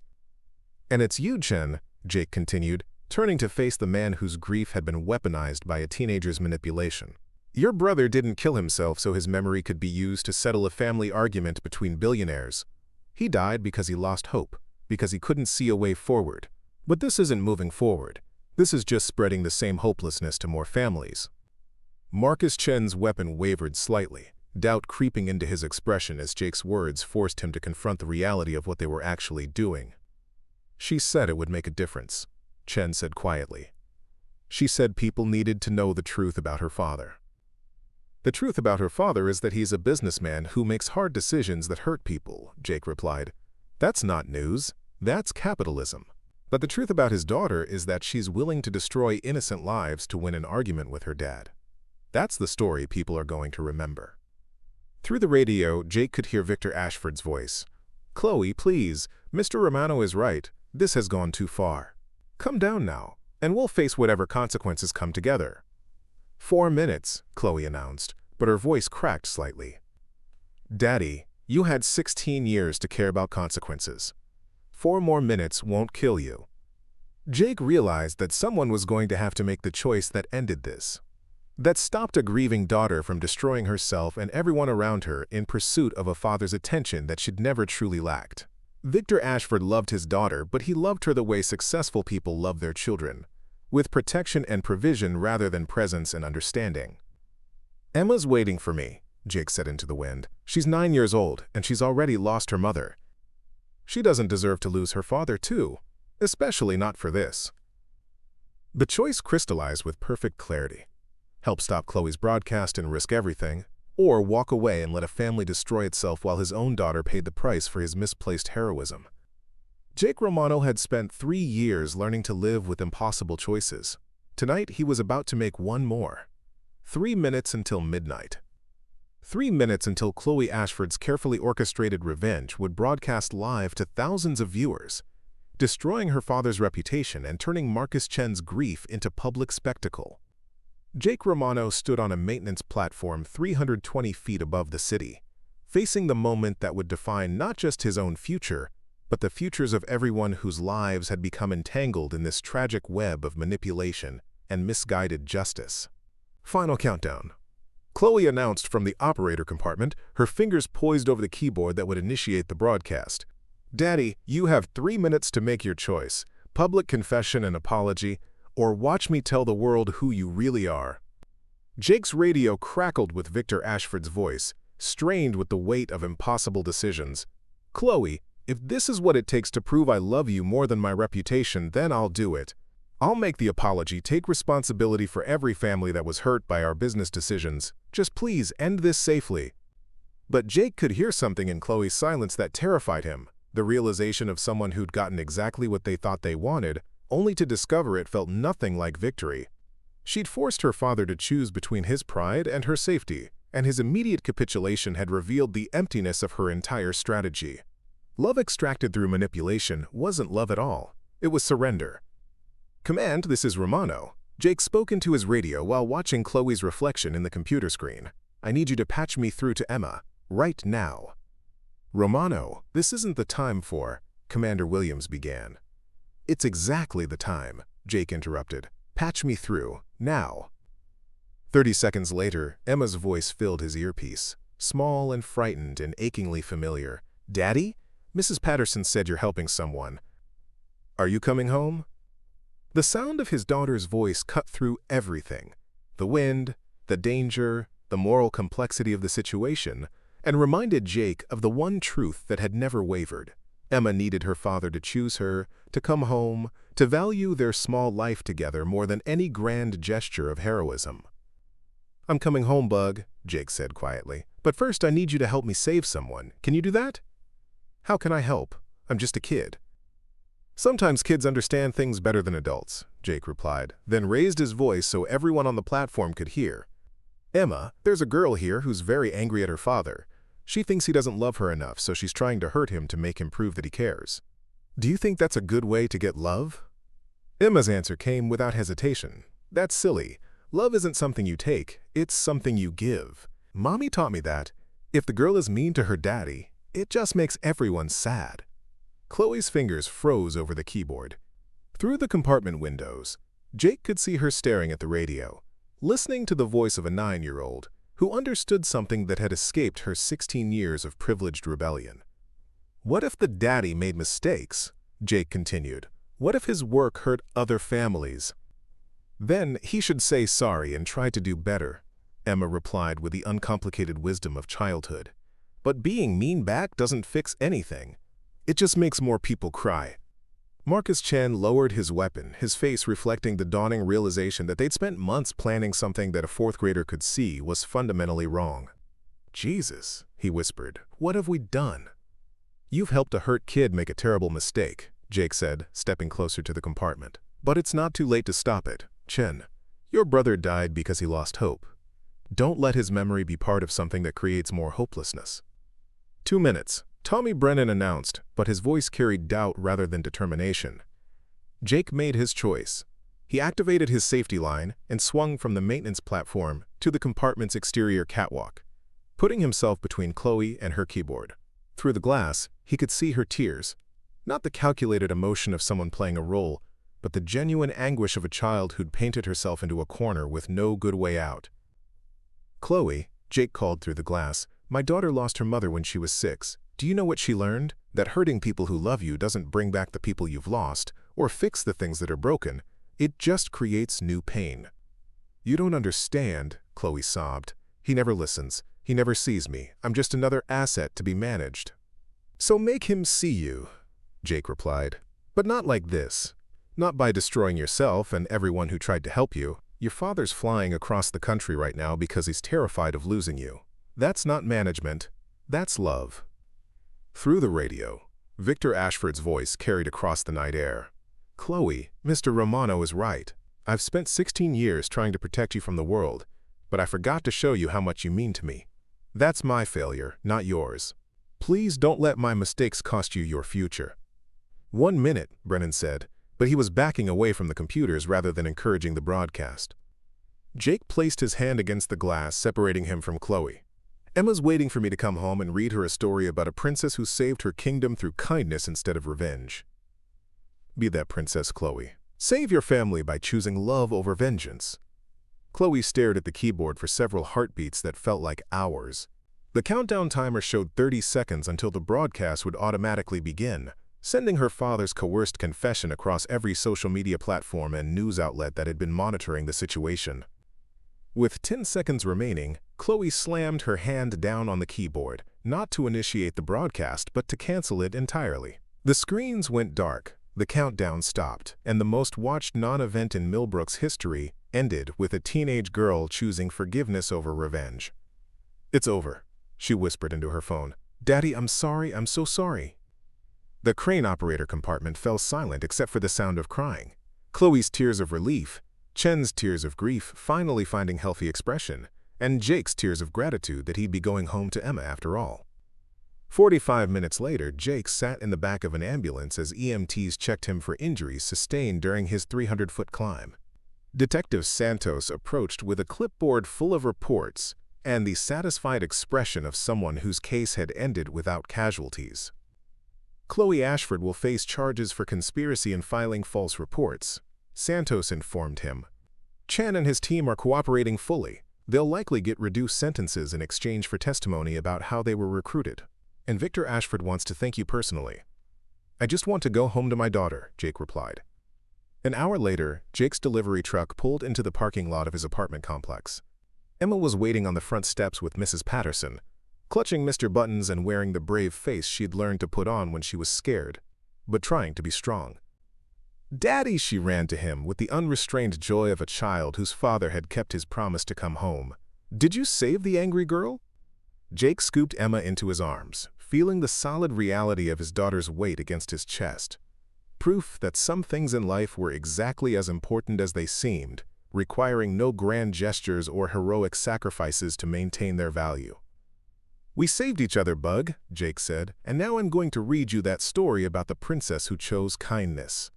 And it's you, Chen, Jake continued, turning to face the man whose grief had been weaponized by a teenager's manipulation. Your brother didn't kill himself so his memory could be used to settle a family argument between billionaires. He died because he lost hope, because he couldn't see a way forward. But this isn't moving forward. This is just spreading the same hopelessness to more families. Marcus Chen's weapon wavered slightly, doubt creeping into his expression as Jake's words forced him to confront the reality of what they were actually doing. She said it would make a difference, Chen said quietly. She said people needed to know the truth about her father. The truth about her father is that he's a businessman who makes hard decisions that hurt people, Jake replied. That's not news. That's capitalism. But the truth about his daughter is that she's willing to destroy innocent lives to win an argument with her dad. That's the story people are going to remember. Through the radio, Jake could hear Victor Ashford's voice. Chloe, please, Mr. Romano is right. This has gone too far. Come down now, and we'll face whatever consequences come together. 4 minutes, Chloe announced, but her voice cracked slightly. Daddy, you had 16 years to care about consequences. 4 more minutes won't kill you. Jake realized that someone was going to have to make the choice that ended this. That stopped a grieving daughter from destroying herself and everyone around her in pursuit of a father's attention that she'd never truly lacked. Victor Ashford loved his daughter, but he loved her the way successful people love their children, with protection and provision rather than presence and understanding. Emma's waiting for me, Jake said into the wind. She's 9 years old, and she's already lost her mother. She doesn't deserve to lose her father, too, especially not for this. The choice crystallized with perfect clarity. Help stop Chloe's broadcast and risk everything, or walk away and let a family destroy itself while his own daughter paid the price for his misplaced heroism. Jake Romano had spent 3 years learning to live with impossible choices. Tonight, he was about to make one more. 3 minutes until midnight. 3 minutes until Chloe Ashford's carefully orchestrated revenge would broadcast live to thousands of viewers, destroying her father's reputation and turning Marcus Chen's grief into public spectacle. Jake Romano stood on a maintenance platform 320 feet above the city, facing the moment that would define not just his own future, but the futures of everyone whose lives had become entangled in this tragic web of manipulation and misguided justice. Final countdown. Chloe announced from the operator compartment, her fingers poised over the keyboard that would initiate the broadcast. Daddy, you have 3 minutes to make your choice. Public confession and apology, or watch me tell the world who you really are. Jake's radio crackled with Victor Ashford's voice, strained with the weight of impossible decisions. Chloe, if this is what it takes to prove I love you more than my reputation, then I'll do it. I'll make the apology, take responsibility for every family that was hurt by our business decisions. Just please end this safely. But Jake could hear something in Chloe's silence that terrified him, the realization of someone who'd gotten exactly what they thought they wanted, only to discover it felt nothing like victory. She'd forced her father to choose between his pride and her safety, and his immediate capitulation had revealed the emptiness of her entire strategy. Love extracted through manipulation wasn't love at all. It was surrender. Command, this is Romano. Jake spoke into his radio while watching Chloe's reflection in the computer screen. I need you to patch me through to Emma, right now. Romano, this isn't the time for, Commander Williams began. "It's exactly the time," Jake interrupted. "Patch me through, now." 30 seconds later, Emma's voice filled his earpiece, small and frightened and achingly familiar. "Daddy? Mrs. Patterson said you're helping someone. Are you coming home?" The sound of his daughter's voice cut through everything. The wind, the danger, the moral complexity of the situation, and reminded Jake of the one truth that had never wavered. Emma needed her father to choose her, to come home, to value their small life together more than any grand gesture of heroism. "I'm coming home, Bug," Jake said quietly. "But first I need you to help me save someone. Can you do that?" "How can I help? I'm just a kid." "Sometimes kids understand things better than adults," Jake replied, then raised his voice so everyone on the platform could hear. "Emma, there's a girl here who's very angry at her father. She thinks he doesn't love her enough, so she's trying to hurt him to make him prove that he cares. Do you think that's a good way to get love?" Emma's answer came without hesitation. "That's silly. Love isn't something you take, it's something you give. Mommy taught me that. If the girl is mean to her daddy, it just makes everyone sad." Chloe's fingers froze over the keyboard. Through the compartment windows, Jake could see her staring at the radio, listening to the voice of a 9-year-old who understood something that had escaped her 16 years of privileged rebellion. "What if the daddy made mistakes?" Jake continued. "What if his work hurt other families? Then he should say sorry and try to do better," Emma replied with the uncomplicated wisdom of childhood. "But being mean back doesn't fix anything. It just makes more people cry." Marcus Chen lowered his weapon, his face reflecting the dawning realization that they'd spent months planning something that a 4th grader could see was fundamentally wrong. "Jesus," he whispered, "what have we done?" "You've helped a hurt kid make a terrible mistake," Jake said, stepping closer to the compartment. "But it's not too late to stop it. Chen, your brother died because he lost hope. Don't let his memory be part of something that creates more hopelessness." 2 minutes. Tommy Brennan announced, but his voice carried doubt rather than determination. Jake made his choice. He activated his safety line and swung from the maintenance platform to the compartment's exterior catwalk, putting himself between Chloe and her keyboard. Through the glass, he could see her tears, not the calculated emotion of someone playing a role, but the genuine anguish of a child who'd painted herself into a corner with no good way out. "Chloe," Jake called through the glass, "my daughter lost her mother when she was 6. Do you know what she learned? That hurting people who love you doesn't bring back the people you've lost or fix the things that are broken. It just creates new pain." "You don't understand," Chloe sobbed. "He never listens. He never sees me. I'm just another asset to be managed." "So make him see you," Jake replied. "But not like this. Not by destroying yourself and everyone who tried to help you. Your father's flying across the country right now because he's terrified of losing you. That's not management. That's love." Through the radio, Victoria Ashford's voice carried across the night air. "Chloe, Mr. Romano is right. I've spent 16 years trying to protect you from the world, but I forgot to show you how much you mean to me. That's my failure, not yours. Please don't let my mistakes cost you your future." 1 minute, Brennan said, but he was backing away from the computers rather than encouraging the broadcast. Jake placed his hand against the glass, separating him from Chloe. "Emma's waiting for me to come home and read her a story about a princess who saved her kingdom through kindness instead of revenge. Be that princess, Chloe. Save your family by choosing love over vengeance." Chloe stared at the keyboard for several heartbeats that felt like hours. The countdown timer showed 30 seconds until the broadcast would automatically begin, sending her father's coerced confession across every social media platform and news outlet that had been monitoring the situation. With 10 seconds remaining, Chloe slammed her hand down on the keyboard, not to initiate the broadcast, but to cancel it entirely. The screens went dark, the countdown stopped, and the most watched non-event in Millbrook's history ended with a teenage girl choosing forgiveness over revenge. "It's over," she whispered into her phone. "Daddy, I'm sorry, I'm so sorry." The crane operator compartment fell silent except for the sound of crying. Chloe's tears of relief, Chen's tears of grief finally finding healthy expression, and Jake's tears of gratitude that he'd be going home to Emma after all. 45 minutes later, Jake sat in the back of an ambulance as EMTs checked him for injuries sustained during his 300-foot climb. Detective Santos approached with a clipboard full of reports and the satisfied expression of someone whose case had ended without casualties. Chloe Ashford will face charges for conspiracy and filing false reports, Santos informed him. Chan and his team are cooperating fully. They'll likely get reduced sentences in exchange for testimony about how they were recruited. And Victor Ashford wants to thank you personally. I just want to go home to my daughter, Jake replied. An hour later, Jake's delivery truck pulled into the parking lot of his apartment complex. Emma was waiting on the front steps with Mrs. Patterson, clutching Mr. Buttons and wearing the brave face she'd learned to put on when she was scared, but trying to be strong. Daddy, she ran to him with the unrestrained joy of a child whose father had kept his promise to come home. Did you save the angry girl? Jake scooped Emma into his arms, feeling the solid reality of his daughter's weight against his chest. Proof that some things in life were exactly as important as they seemed, requiring no grand gestures or heroic sacrifices to maintain their value. We saved each other, Bug, Jake said, and now I'm going to read you that story about the princess who chose kindness.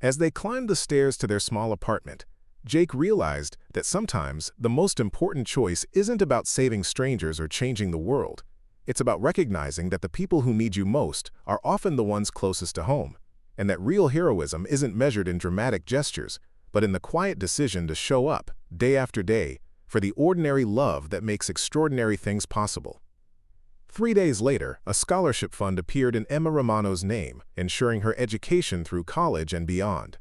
As they climbed the stairs to their small apartment, Jake realized that sometimes the most important choice isn't about saving strangers or changing the world. It's about recognizing that the people who need you most are often the ones closest to home, and that real heroism isn't measured in dramatic gestures, but in the quiet decision to show up, day after day, for the ordinary love that makes extraordinary things possible. 3 days later, a scholarship fund appeared in Emma Romano's name, ensuring her education through college and beyond.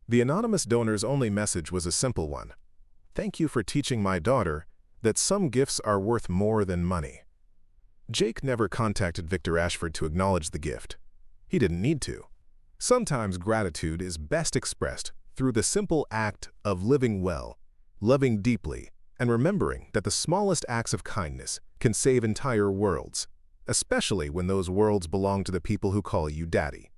The anonymous donor's only message was a simple one. Thank you for teaching my daughter that some gifts are worth more than money. Jake never contacted Victor Ashford to acknowledge the gift. He didn't need to. Sometimes gratitude is best expressed through the simple act of living well, loving deeply, and remembering that the smallest acts of kindness can save entire worlds, especially when those worlds belong to the people who call you Daddy.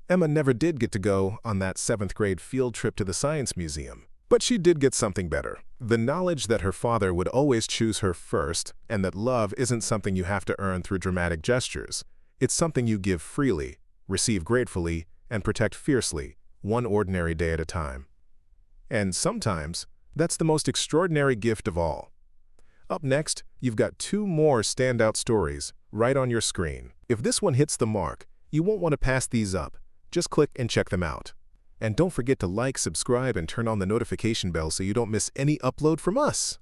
Emma never did get to go on that 7th grade field trip to the Science Museum, but she did get something better. The knowledge that her father would always choose her first, and that love isn't something you have to earn through dramatic gestures. It's something you give freely, receive gratefully, and protect fiercely, one ordinary day at a time. And sometimes, that's the most extraordinary gift of all. Up next, you've got 2 more standout stories right on your screen. If this one hits the mark, you won't want to pass these up. Just click and check them out. And don't forget to like, subscribe, and turn on the notification bell so you don't miss any upload from us.